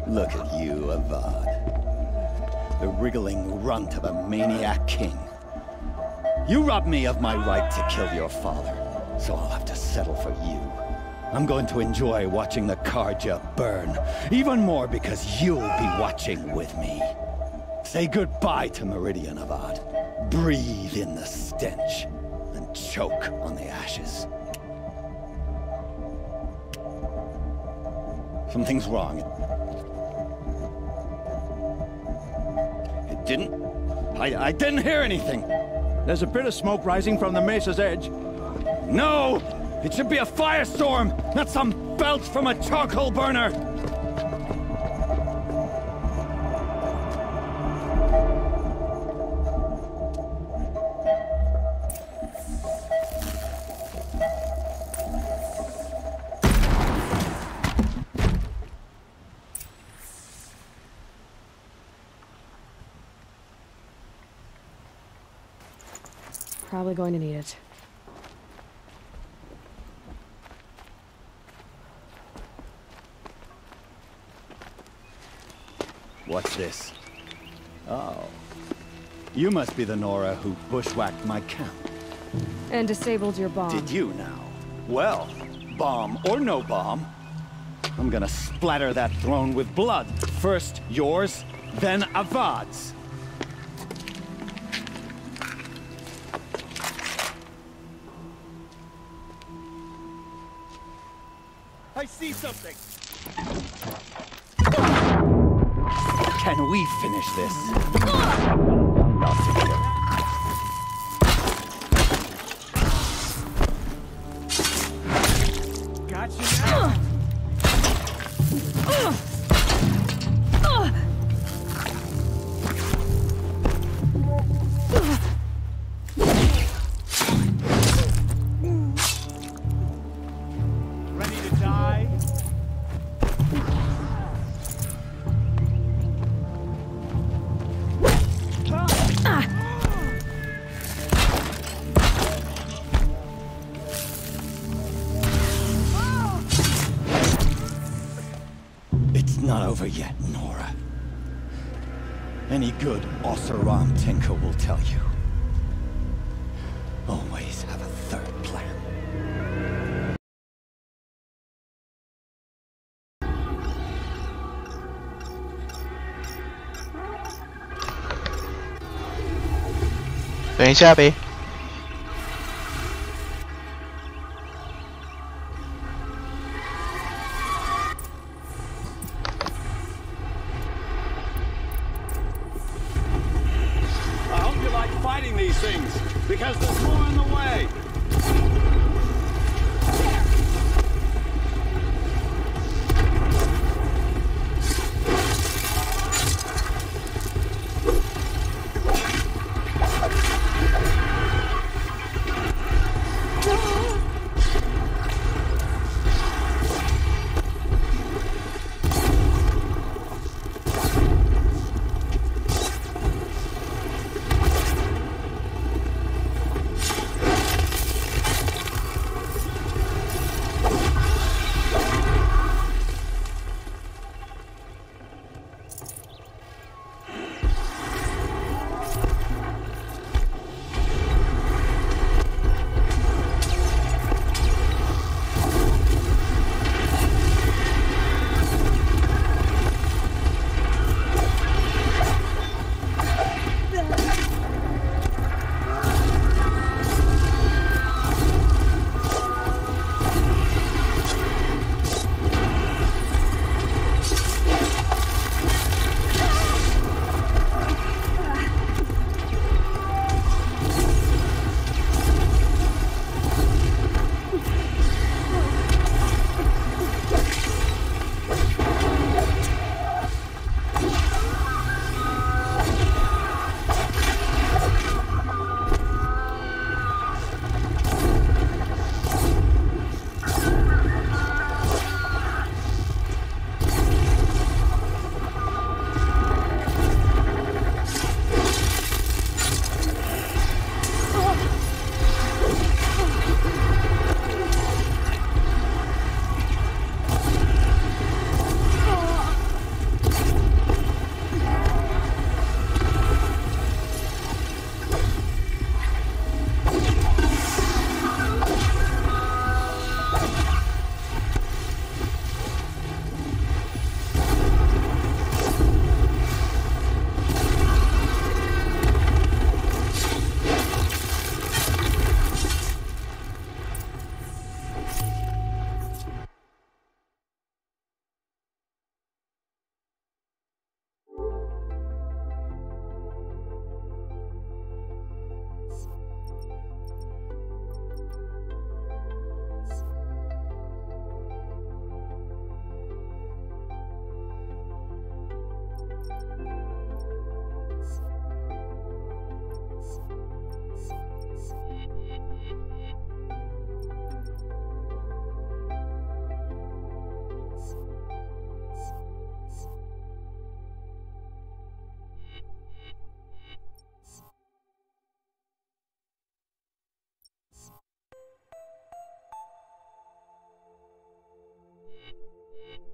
Look at you, Avad. The wriggling runt of a maniac king. You robbed me of my right to kill your father, so I'll have to settle for you. I'm going to enjoy watching the Karja burn, even more because you'll be watching with me. Say goodbye to Meridian, Avad. Breathe in the stench, and choke on the ashes. Something's wrong. didn't. I didn't hear anything. There's a bit of smoke rising from the mesa's edge. No! It should be a firestorm, not some belch from a charcoal burner! Probably going to need it. What's this? Oh. You must be the Nora who bushwhacked my camp. And disabled your bomb. Did you now? Well, bomb or no bomb, I'm gonna splatter that throne with blood. First yours, then Avad's. I see something! Can we finish this? Got you now! Ready to die? It's not over yet, Nora. Any good Oseram tinker will tell you. Always have a third plan. I hope you like fighting these things, because there's more in the way.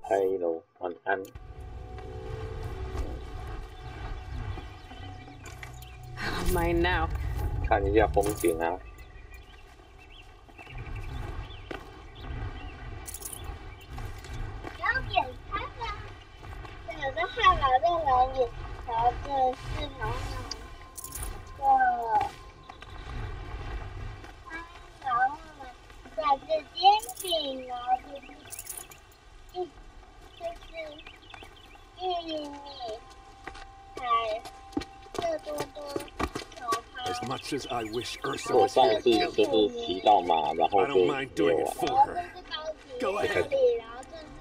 嗨喽，晚安。Mine now. 看一下风景啊。要点餐啦！有个汉堡在哪里？条子是头脑的，然后呢，再是煎饼，然后就是玉米，还热多多。As much as I wish Ursa 我 was 上 here 次 to 就 kill 是 me, 骑到马，然后 I 就 don't mind 没 doing 有 it 玩。 for her. Go ahead.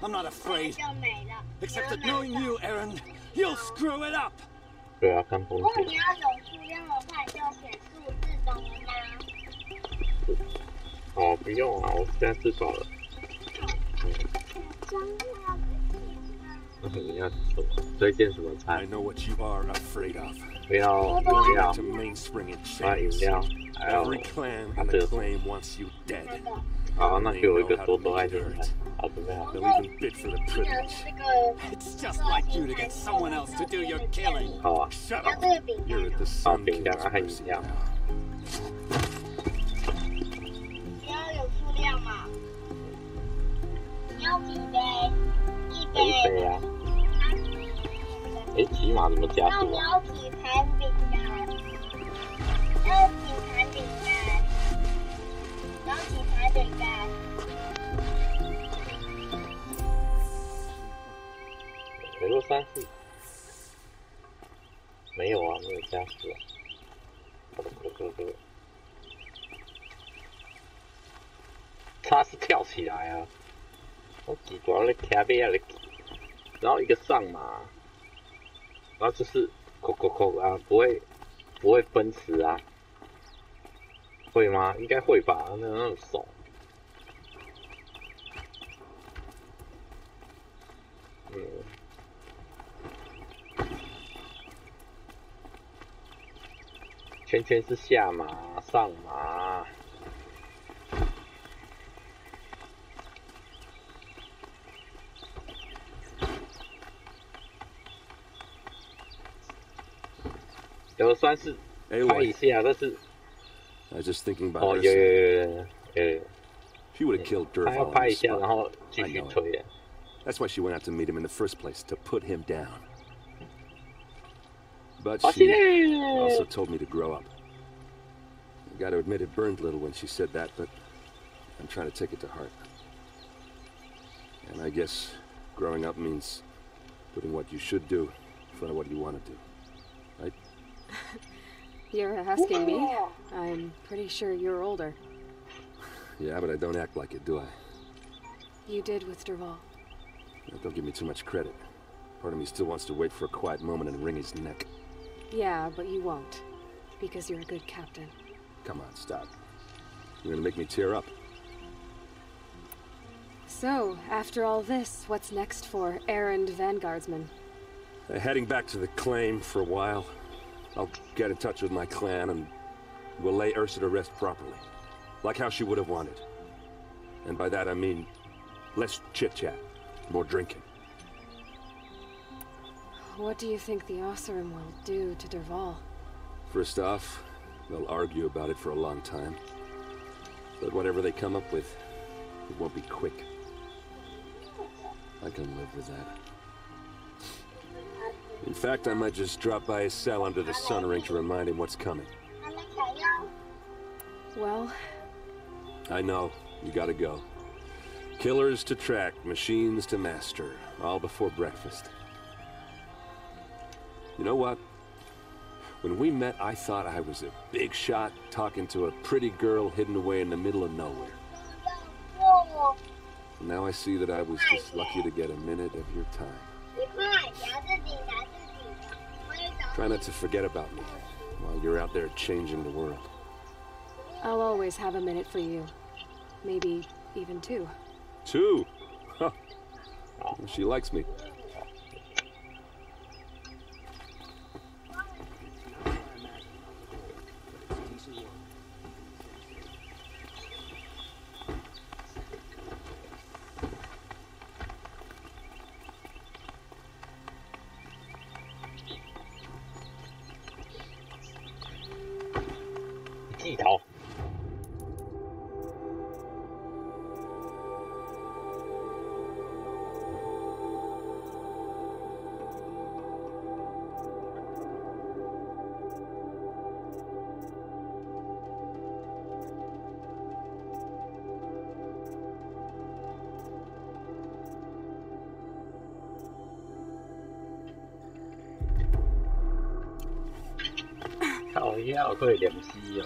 然后 I'm not afraid. 就没了。 Except that knowing you, Aaron, you'll screw it up. 对啊，看风如果景。你要有数量的话，就要写数字，懂了吗？哦，不用啊，我现在吃饱了。你要吃什么？推荐什么菜？ I know what you are afraid of. 不要饮 Going 料 back to mainspring and 啊，饮 chains. 料，还有 Every clan 它 in 这 the 个。 claim wants you dead. 好，那 They 给我一 know 个 how 多 to 多 make 爱 it 心菜 hurt. 好，准备好。 They'll even bid for the privilege. It's just like you to get someone else to do your killing. 好啊。 Shut 要 up. 这个饼 You're 干 at the 好， Sun 饼干 King's 和饮 mercy 料。 now. 你要有数量嘛？你要几杯？一杯。一杯啊。哎，骑马怎么加速啊？你要几盘饼干？要几盘饼干？要几盘饼干？没说34。没有啊，没有加速啊。他是跳起来啊！我几管咧卡边啊咧，然后一个上马，然后就是扣啊，不会奔驰啊？会吗？应该会吧，那么怂。圈圈是下马上马。有算是拍一下，但是 I was just thinking about 哦， Ursa. 有。She would have killed 他要 Dervahl 拍 on 一 the 下，然 spot. 后继 I 续 know it. 推的。 That's why she went out to meet him in the first place, to put him down. But Oh, she she- also told me to grow up. I gotta admit it burned a little when she said that, but I'm trying to take it to heart. And I guess growing up means putting what you should do in front of what you want to do. Right? You're asking me? I'm pretty sure you're older. Yeah, but I don't act like it, do I? You did with Dervahl. Now, don't give me too much credit. Part of me still wants to wait for a quiet moment and wring his neck. Yeah, but you won't. Because you're a good captain. Come on, stop. You're gonna make me tear up. So, after all this, what's next for errand vanguardsman? Heading back to the claim for a while. I'll get in touch with my clan and we'll lay Ursa to rest properly. Like how she would have wanted. And by that I mean less chit-chat, more drinking. What do you think the Oseram will do to Dervahl? First off, they'll argue about it for a long time. But whatever they come up with, it won't be quick. I can live with that. In fact, I might just drop by his cell under the sun ring to remind him what's coming. Well, I know, you gotta go. Killers to track, machines to master, all before breakfast. You know what? When we met, I thought I was a big shot talking to a pretty girl hidden away in the middle of nowhere. And now I see that I was just lucky to get a minute of your time. Try not to forget about me while you're out there changing the world. I'll always have a minute for you. Maybe even 2. 2? Huh. She likes me. 呀，佢係靈屍啊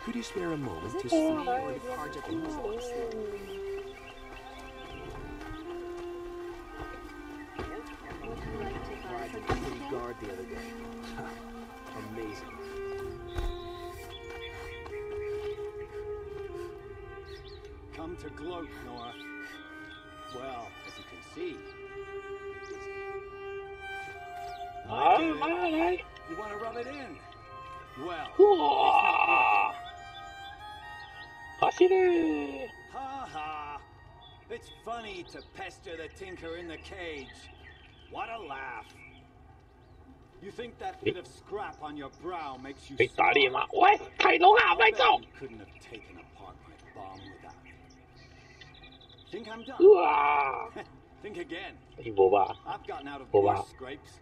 ！Could you spare a moment to see where the project was lost? Guard the other day. Amazing. Come to gloat, Nora. Well, as you can see. You want to rub it in? Well, ha ha! It's funny to pester the tinker in the cage. What a laugh! You think that bit of scrap on your brow makes you smart? You couldn't have taken apart my bomb without me. Think I'm done? Think again. I've gotten out of more scrapes.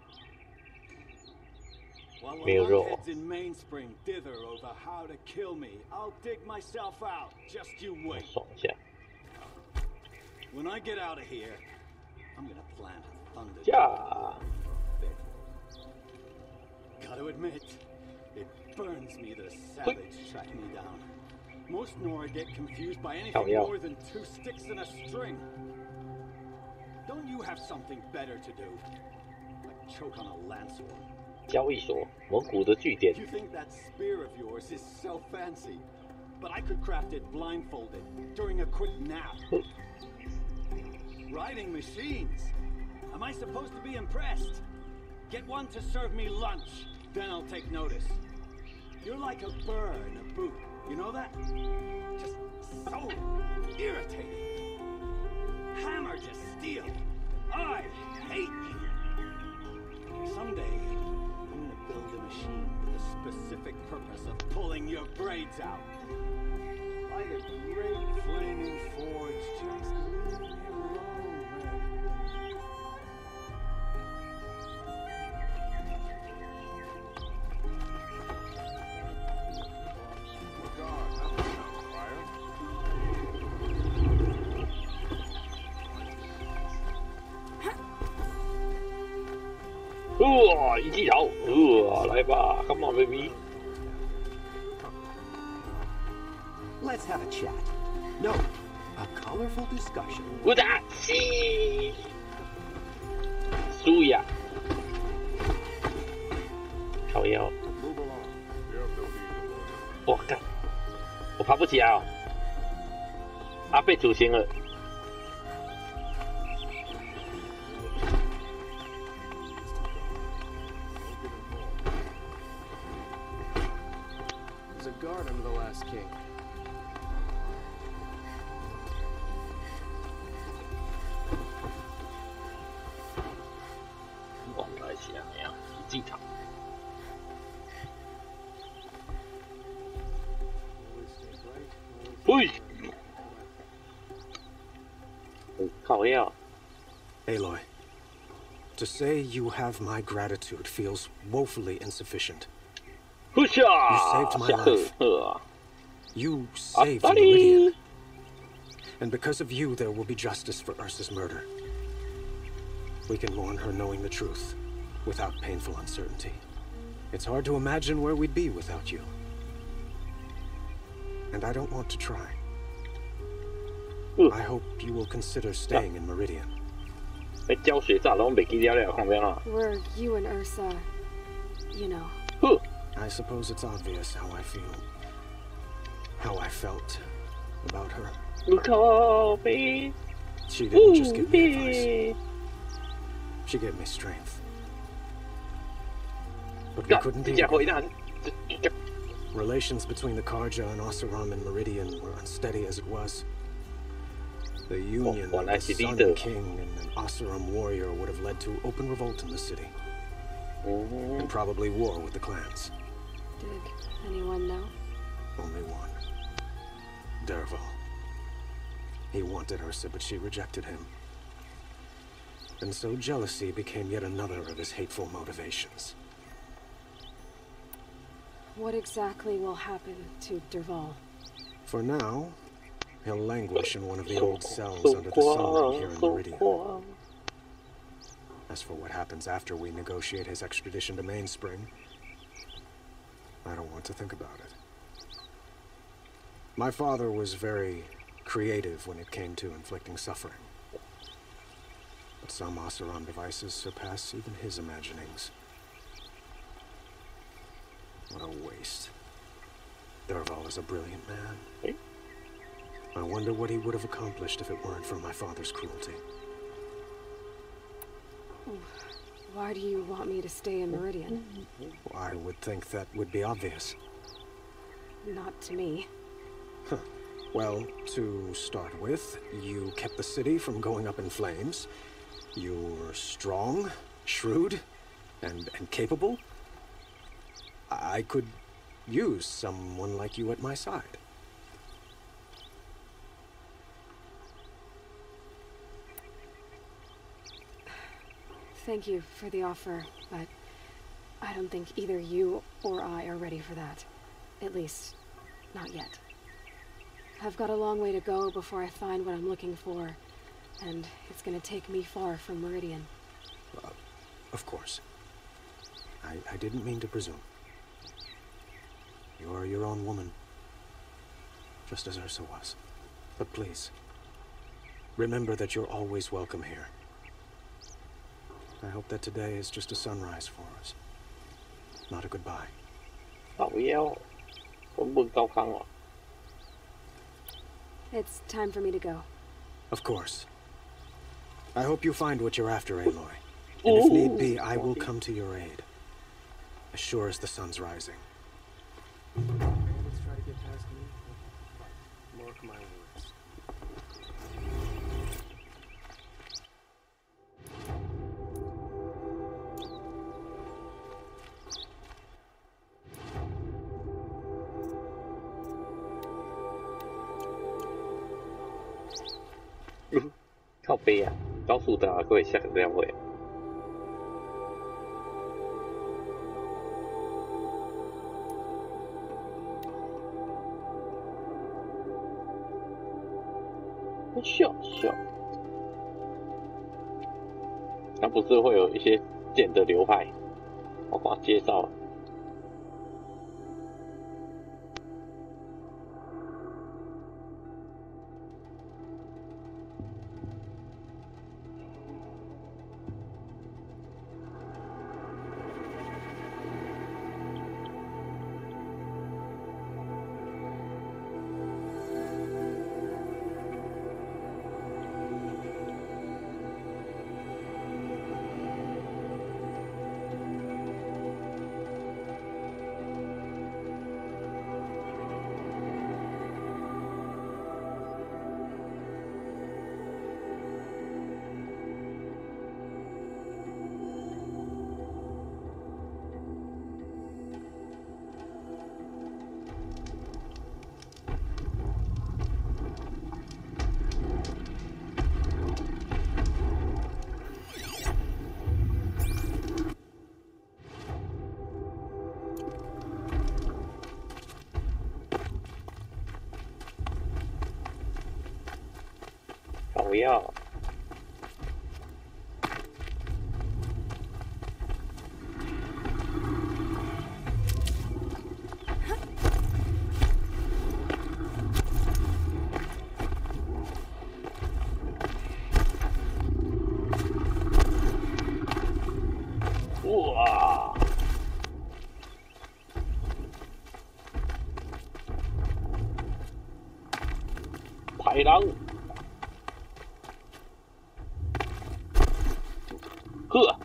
While the lunkheads in Mainspring dither over how to kill me, I'll dig myself out. Just you wait. When I get out of here, I'm gonna plant a thunder. Gotta admit, it burns me the savage tracked me down. Most Nora get confused by anything more than 2 sticks and a string. Don't you have something better to do? Like choke on a lanceorn. 交易所，蒙古的据点。 You think that spear of yours is so fancy, but I could craft it blindfolded during a quick nap. Riding machines. Am I supposed to be impressed? Get one to serve me lunch, then I'll take notice. You're like a burr in a boot. You know that? Just so irritating. Hammer just steel. I hate you. Someday, I'm gonna build a machine with a specific purpose of pulling your braids out. Like a great flaming forge, just leave me alone, Red. Oh, 一技巧，来吧 ，Come on, baby. Let's have a chat. No, a colorful discussion. 我打西，输呀！靠腰，我干，我爬不起来哦，啊，被主刑了。 Guard under the last king. 我们来想呀，进场。喂，靠呀！ Aloy, to say you have my gratitude feels woefully insufficient. You saved my life. You saved Meridian. And because of you, there will be justice for Ursa's murder. We can mourn her knowing the truth, without painful uncertainty. It's hard to imagine where we'd be without you. And I don't want to try. I hope you will consider staying in Meridian. Were you and Ursa, you know. I suppose it's obvious how I feel. How I felt about her. She didn't just give me advice. She gave me strength. But we couldn't be together. Relations between the Karja and Oseram and Meridian were unsteady as it was. The union of the Sun King and an Oseram warrior would have led to open revolt in the city. And probably war with the clans. Did anyone know? Only one. Derval. He wanted Ursa, but she rejected him. And so jealousy became yet another of his hateful motivations. What exactly will happen to Derval? For now, he'll languish in one of the old cells under the sunlight here in Meridian. As for what happens after we negotiate his extradition to Mainspring, I don't want to think about it. My father was very creative when it came to inflicting suffering. But some Oseram devices surpass even his imaginings. What a waste. Derval is a brilliant man. I wonder what he would have accomplished if it weren't for my father's cruelty. Why do you want me to stay in Meridian? I would think that would be obvious. Not to me. Huh. Well, to start with, you kept the city from going up in flames. You're strong, shrewd, and capable. I could use someone like you at my side. Thank you for the offer, but I don't think either you or I are ready for that. At least, not yet. I've got a long way to go before I find what I'm looking for, and it's gonna take me far from Meridian. Of course. I didn't mean to presume. You're your own woman, just as Ursa was. But please, remember that you're always welcome here. I hope that today is just a sunrise for us, not a goodbye. It's time for me to go. Of course. I hope you find what you're after, Aloy. And if need be, I will come to your aid. As sure as the sun's rising. Let's try to get past me. Mark my words. 靠背啊，高速的可以下个这样会。笑笑，它不是会有一些剑的流派，包括介绍。不要。哇！豺狼。呵，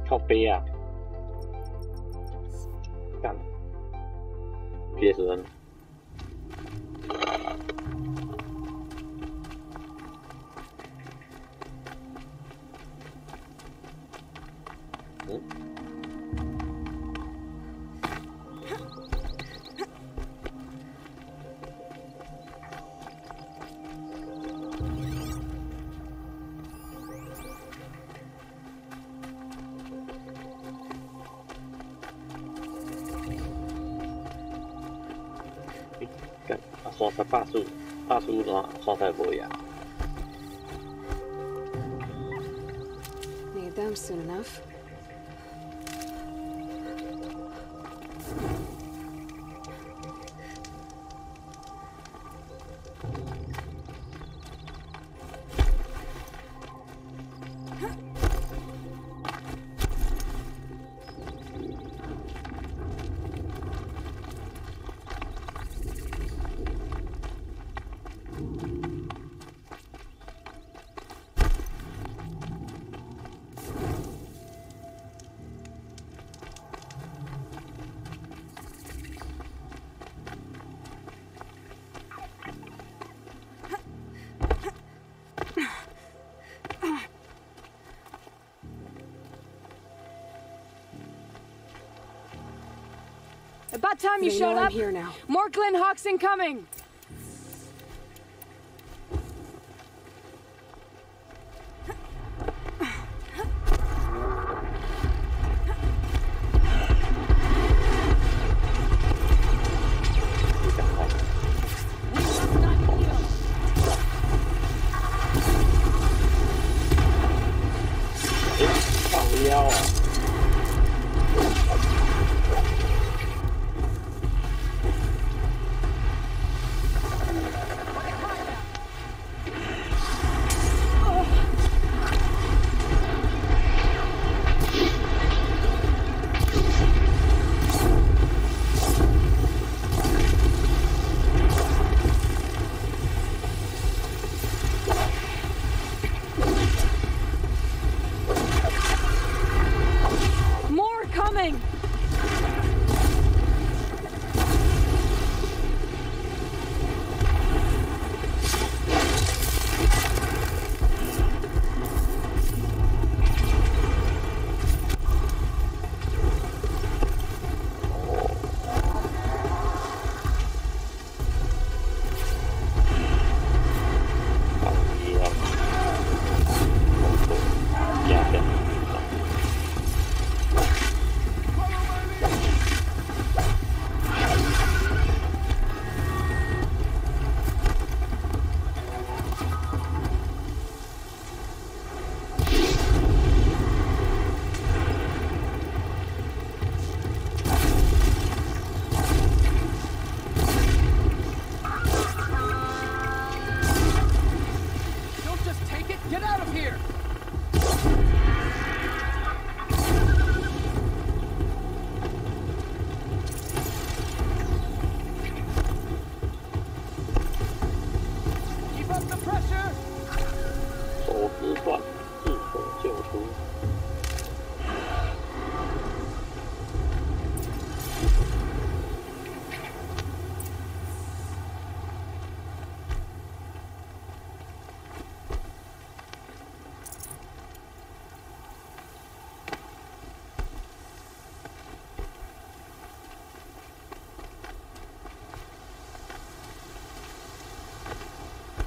靠背啊！干，别人。刷才拍输哪刷才无呀。 Need them soon enough. About time you showed up. I'm here now. More Glen Hawks incoming.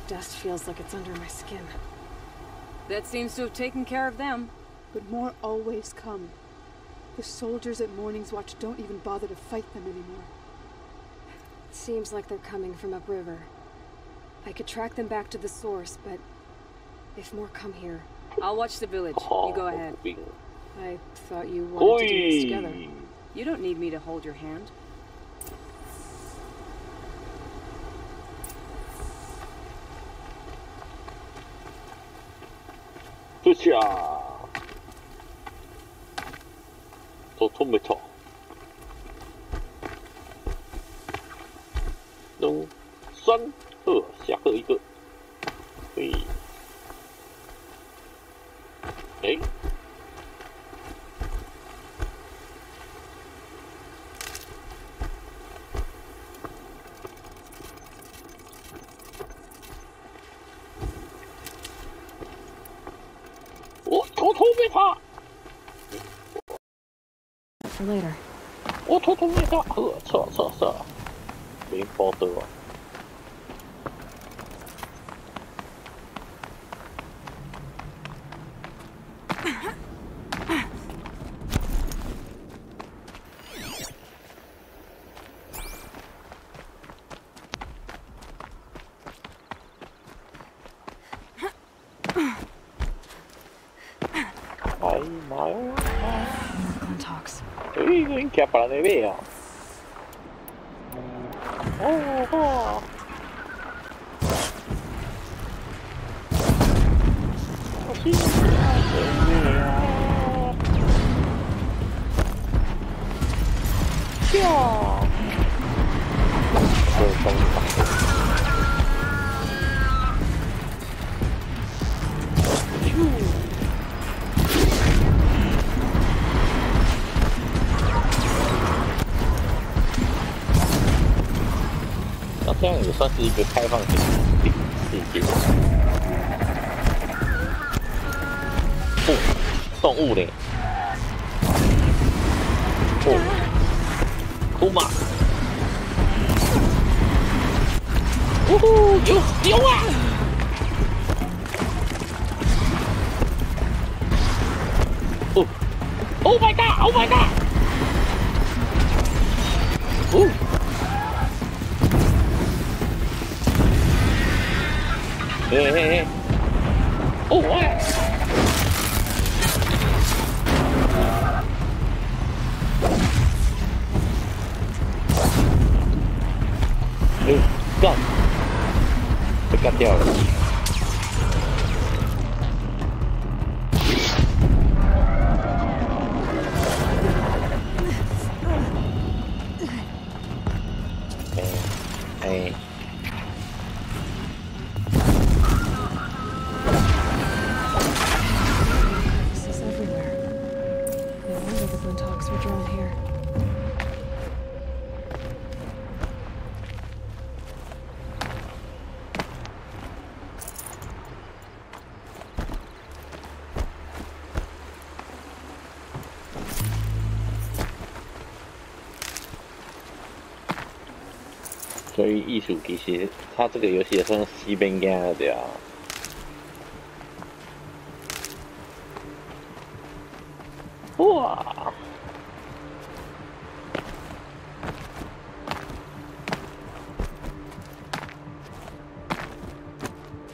Dust feels like it's under my skin. That seems to have taken care of them. But more always come. The soldiers at Morning's Watch don't even bother to fight them anymore. Seems like they're coming from upriver. I could track them back to the source, but if more come here... I'll watch the village. You go ahead. I thought you wanted to do this together. You don't need me to hold your hand. 으쌰 토마토能酸下颌一个嘿哎偷偷被他 For later. 我偷偷被他测没包得 More Glinthawks. Minchia, parla di vero. Oh.那这样也算是一个开放性世界。哦，动物嘞！哦，哭嘛！呜呼，有啊！哦 ，Oh my god！Oh my god！ 哦。嘿，哦喂！干！被干掉了。哎。所以艺术其实它这个游戏也算是西边干的对啊。哇！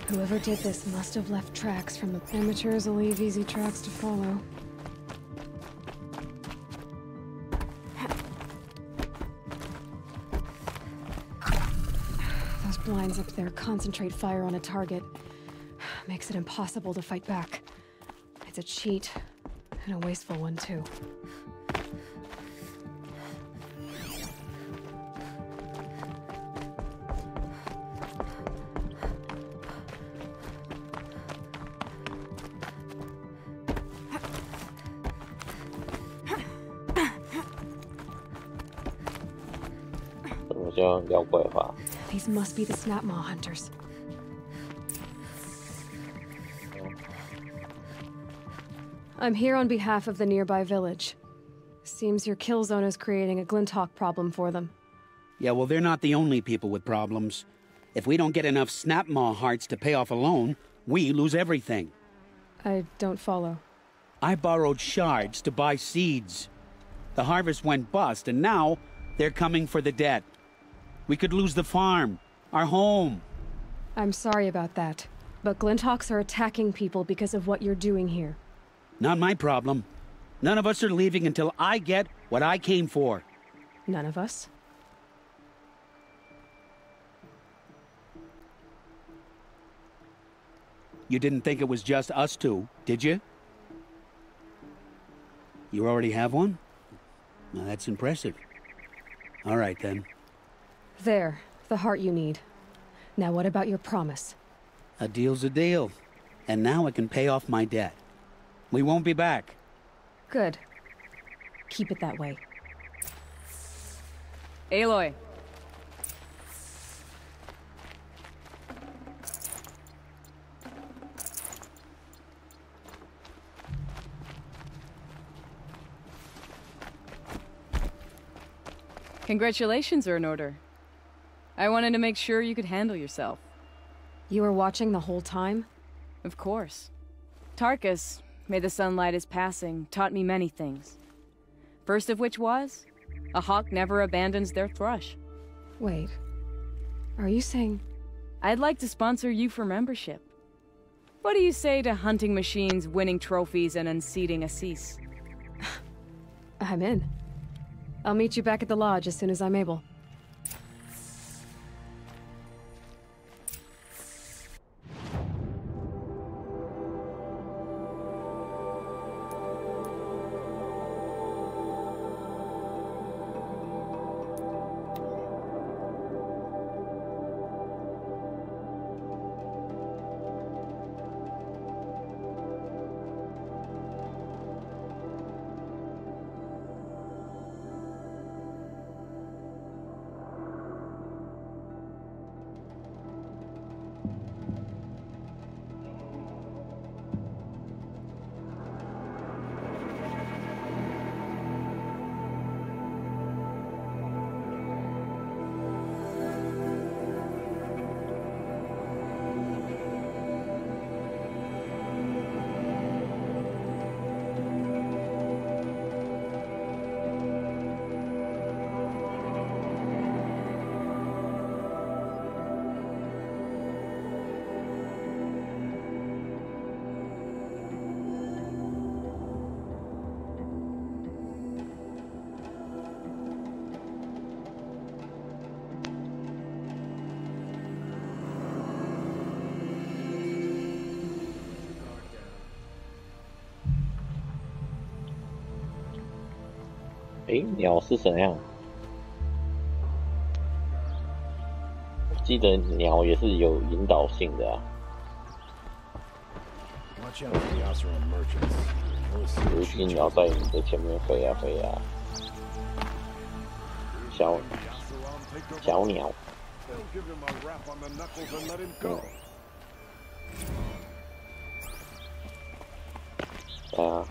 Whoever did this must have left tracks from the amateurs will leave easy tracks to follow. Those blinds up there concentrate fire on a target. Makes it impossible to fight back. It's a cheat, and a wasteful one too. These must be the Snapmaw hunters. I'm here on behalf of the nearby village. Seems your kill zone is creating a Glinthawk problem for them. Yeah, well, they're not the only people with problems. If we don't get enough Snapmaw hearts to pay off a loan, we lose everything. I don't follow. I borrowed shards to buy seeds. The harvest went bust, and now they're coming for the debt. We could lose the farm, our home. I'm sorry about that, but Glinthawks are attacking people because of what you're doing here. Not my problem. None of us are leaving until I get what I came for. None of us? You didn't think it was just us two, did you? You already have one? Well, that's impressive. All right, then. There, the heart you need. Now what about your promise? A deal's a deal. And now I can pay off my debt. We won't be back. Good. Keep it that way. Aloy. Congratulations are in order. I wanted to make sure you could handle yourself. You were watching the whole time? Of course. Tarkus, may the sunlight is passing, taught me many things. First of which was, a hawk never abandons their thrush. Wait, are you saying... I'd like to sponsor you for membership. What do you say to hunting machines, winning trophies, and unseating Assis? I'm in. I'll meet you back at the lodge as soon as I'm able.鸟是怎样？我记得鸟也是有引导性的啊。有一只鸟在你的前面飞啊飞啊，小鸟。啊。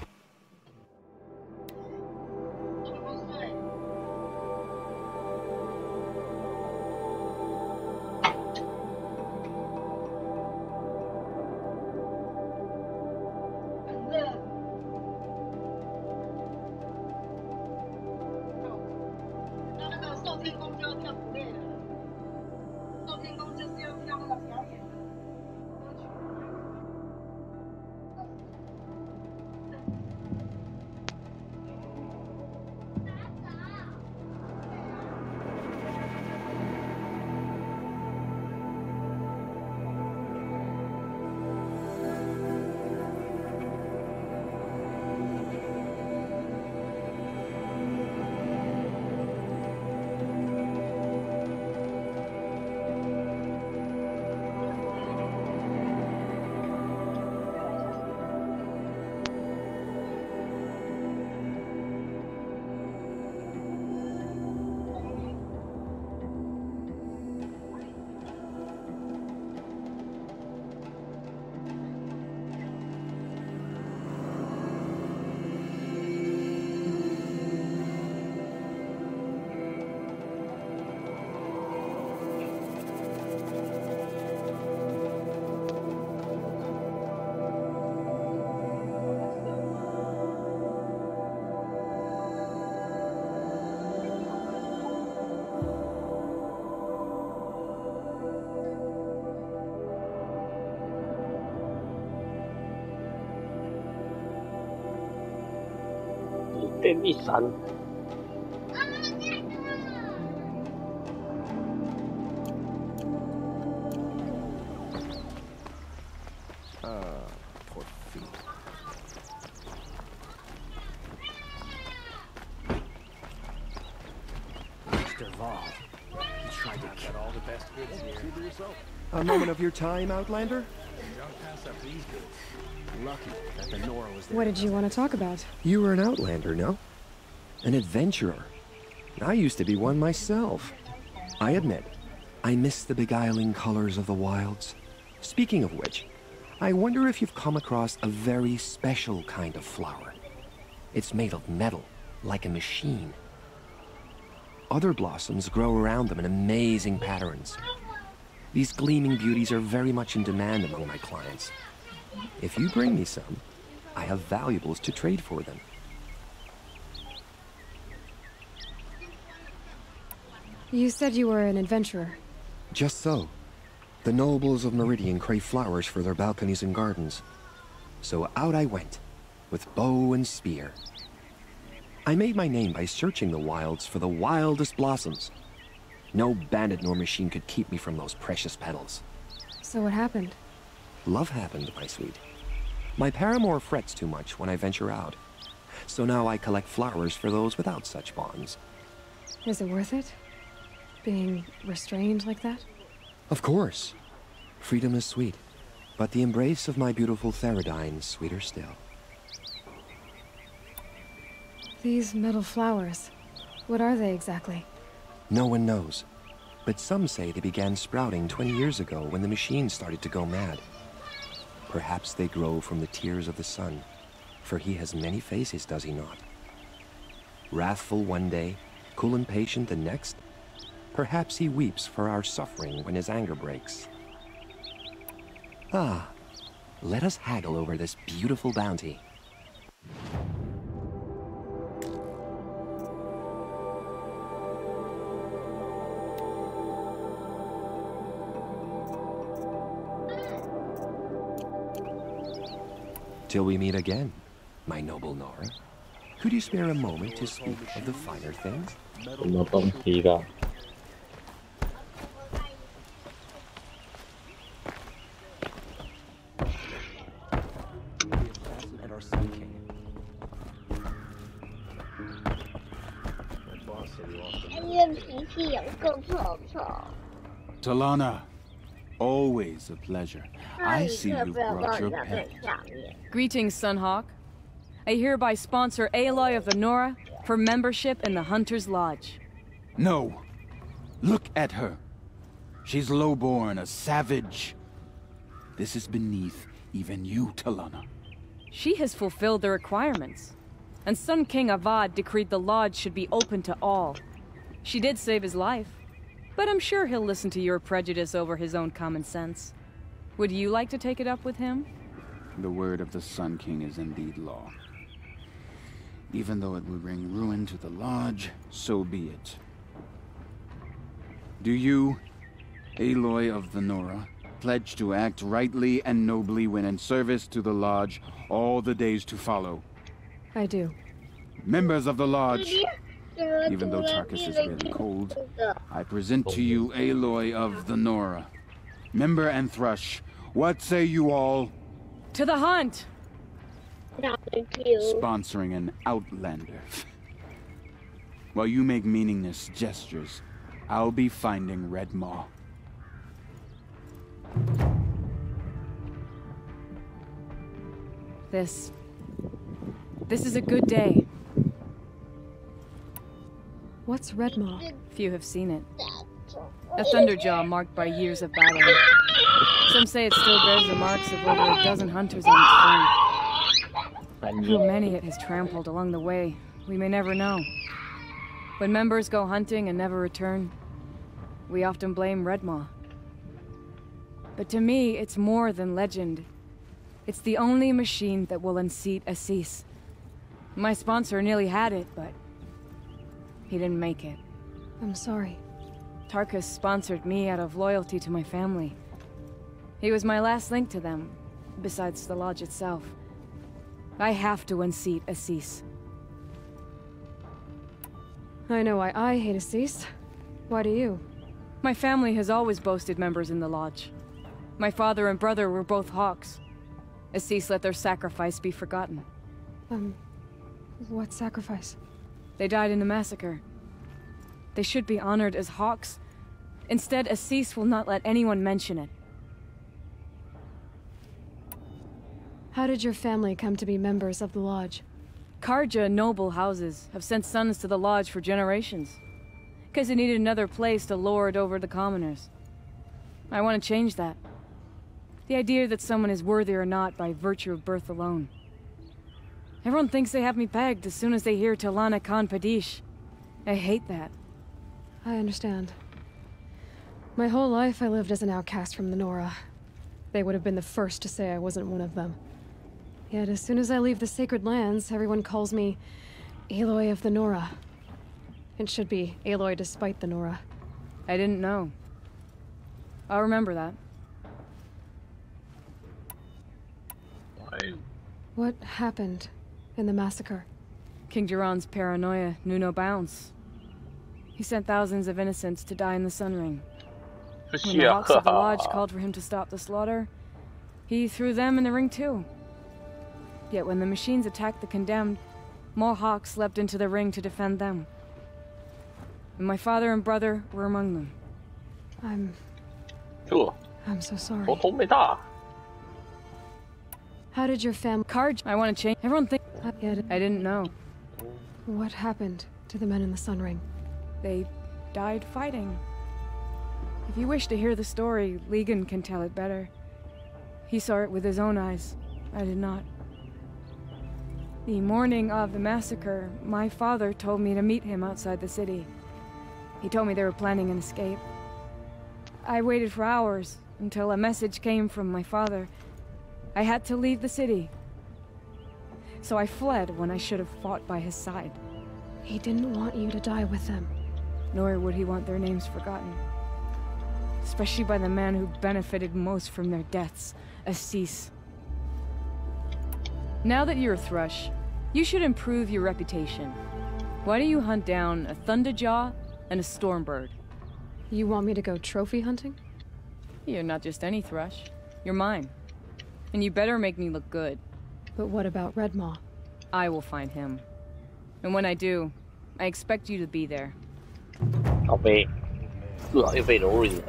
电力伞。Poor feet. Mr. Vol, he tried to kill all the best goods here. See for yourself. A moment of your time, Outlander? Lucky that the Nora was there. What did you want to talk about? You were an Outlander, no? An adventurer. I used to be one myself. I admit, I miss the beguiling colors of the wilds. Speaking of which, I wonder if you've come across a very special kind of flower. It's made of metal, like a machine. Other blossoms grow around them in amazing patterns. These gleaming beauties are very much in demand among my clients. If you bring me some, I have valuables to trade for them. You said you were an adventurer. Just so. The nobles of Meridian crave flowers for their balconies and gardens. So out I went, with bow and spear. I made my name by searching the wilds for the wildest blossoms. No bandit nor machine could keep me from those precious petals. So what happened? Love happened, my sweet. My paramour frets too much when I venture out. So now I collect flowers for those without such bonds. Is it worth it? Being restrained like that? Of course. Freedom is sweet, but the embrace of my beautiful Theridine sweeter still. These metal flowers, what are they exactly? No one knows, but some say they began sprouting 20 years ago when the machine started to go mad. Perhaps they grow from the tears of the sun, for he has many faces, does he not? Wrathful one day, cool and patient the next. Perhaps he weeps for our suffering when his anger breaks. Ah, let us haggle over this beautiful bounty. Till we meet again, my noble Nora. Could you spare a moment to speak of the finer things? 什么东西的？ Talana, always a pleasure. I see you've brought your pet. Greetings, Sunhawk. I hereby sponsor Aloy of the Nora for membership in the Hunter's Lodge. No. Look at her. She's lowborn, a savage. This is beneath even you, Talana. She has fulfilled the requirements. And Sun King Avad decreed the lodge should be open to all. She did save his life, but I'm sure he'll listen to your prejudice over his own common sense. Would you like to take it up with him? The word of the Sun King is indeed law. Even though it would bring ruin to the lodge, so be it. Do you, Aloy of the Nora, pledge to act rightly and nobly when in service to the lodge all the days to follow? I do. Members of the lodge, even though Tarkus is really cold, I present to you Aloy of the Nora. Member and Thrush, what say you all? To the hunt! Sponsoring an outlander. While you make meaningless gestures, I'll be finding Red Maw. This is a good day. What's Red Maw? Few have seen it. A thunderjaw marked by years of battle. Some say it still bears the marks of over a dozen hunters on its flank. How many it has trampled along the way, we may never know. When members go hunting and never return, we often blame Red Maw. But to me, it's more than legend. It's the only machine that will unseat Assis. My sponsor nearly had it, but he didn't make it. I'm sorry. Tarkus sponsored me out of loyalty to my family. He was my last link to them, besides the lodge itself. I have to unseat Assis. I know why I hate Assis. Why do you? My family has always boasted members in the lodge. My father and brother were both Hawks. Assis let their sacrifice be forgotten. What sacrifice? They died in the massacre. They should be honored as Hawks. Instead, Assis will not let anyone mention it. How did your family come to be members of the lodge? Karja noble houses have sent sons to the lodge for generations. Because they needed another place to lord over the commoners. I want to change that. The idea that someone is worthy or not by virtue of birth alone. Everyone thinks they have me pegged as soon as they hear Talana Khan Padish. I hate that. I understand. My whole life I lived as an outcast from the Nora. They would have been the first to say I wasn't one of them. Yet as soon as I leave the sacred lands, everyone calls me Aloy of the Nora. It should be Aloy despite the Nora. I didn't know. I'll remember that. What happened in the massacre? King Jiran's paranoia knew no bounds. He sent thousands of innocents to die in the Sun Ring. When the Hawks of the Lodge called for him to stop the slaughter, he threw them in the ring too. Yet when the machines attacked the condemned, more Hawks leapt into the ring to defend them. And my father and brother were among them. I'm so sorry. 头没大。 How did your family... Karj, I want to change... Everyone think... I didn't know. What happened to the men in the Sun Ring? They died fighting. If you wish to hear the story, Legan can tell it better. He saw it with his own eyes. I did not. The morning of the massacre, my father told me to meet him outside the city. He told me they were planning an escape. I waited for hours until a message came from my father. I had to leave the city. So I fled when I should have fought by his side. He didn't want you to die with them. Nor would he want their names forgotten. Especially by the man who benefited most from their deaths, Assis. Now that you're a Thrush, you should improve your reputation. Why don't you hunt down a Thunderjaw and a Stormbird? You want me to go trophy hunting? You're not just any Thrush. You're mine. And you better make me look good. But what about Redmaw? I will find him. And when I do, I expect you to be there. 靠背，至少又被蹂躏了。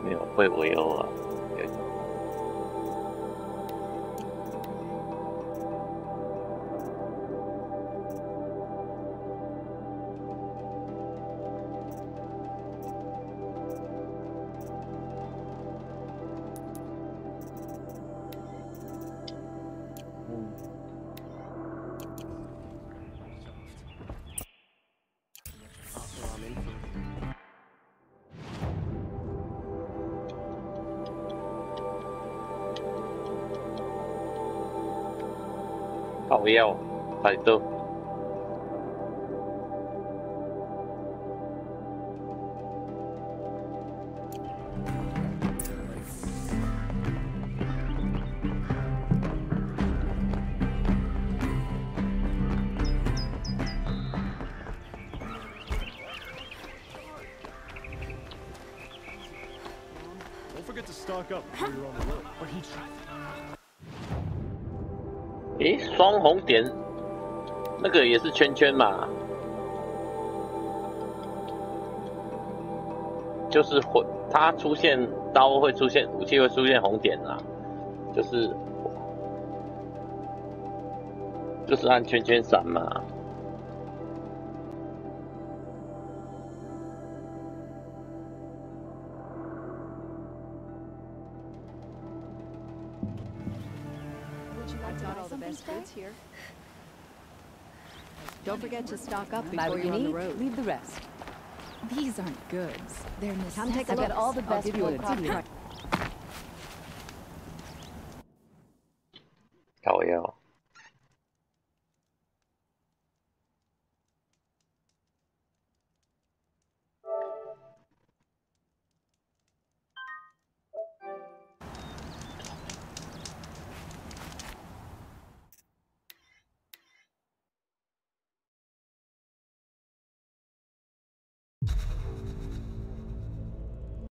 没有会围殴啊。 靠腰，太多。Don't forget to stock up before you're on the road. Or he. 诶，双红点，那个也是圈圈嘛，就是会它出现刀会出现武器会出现红点啊，就是按圈圈闪嘛。Here. Don't forget to stock up before you're on the road. Leave the rest. These aren't goods. They're necessities. Come take a look. I've got all the best wood.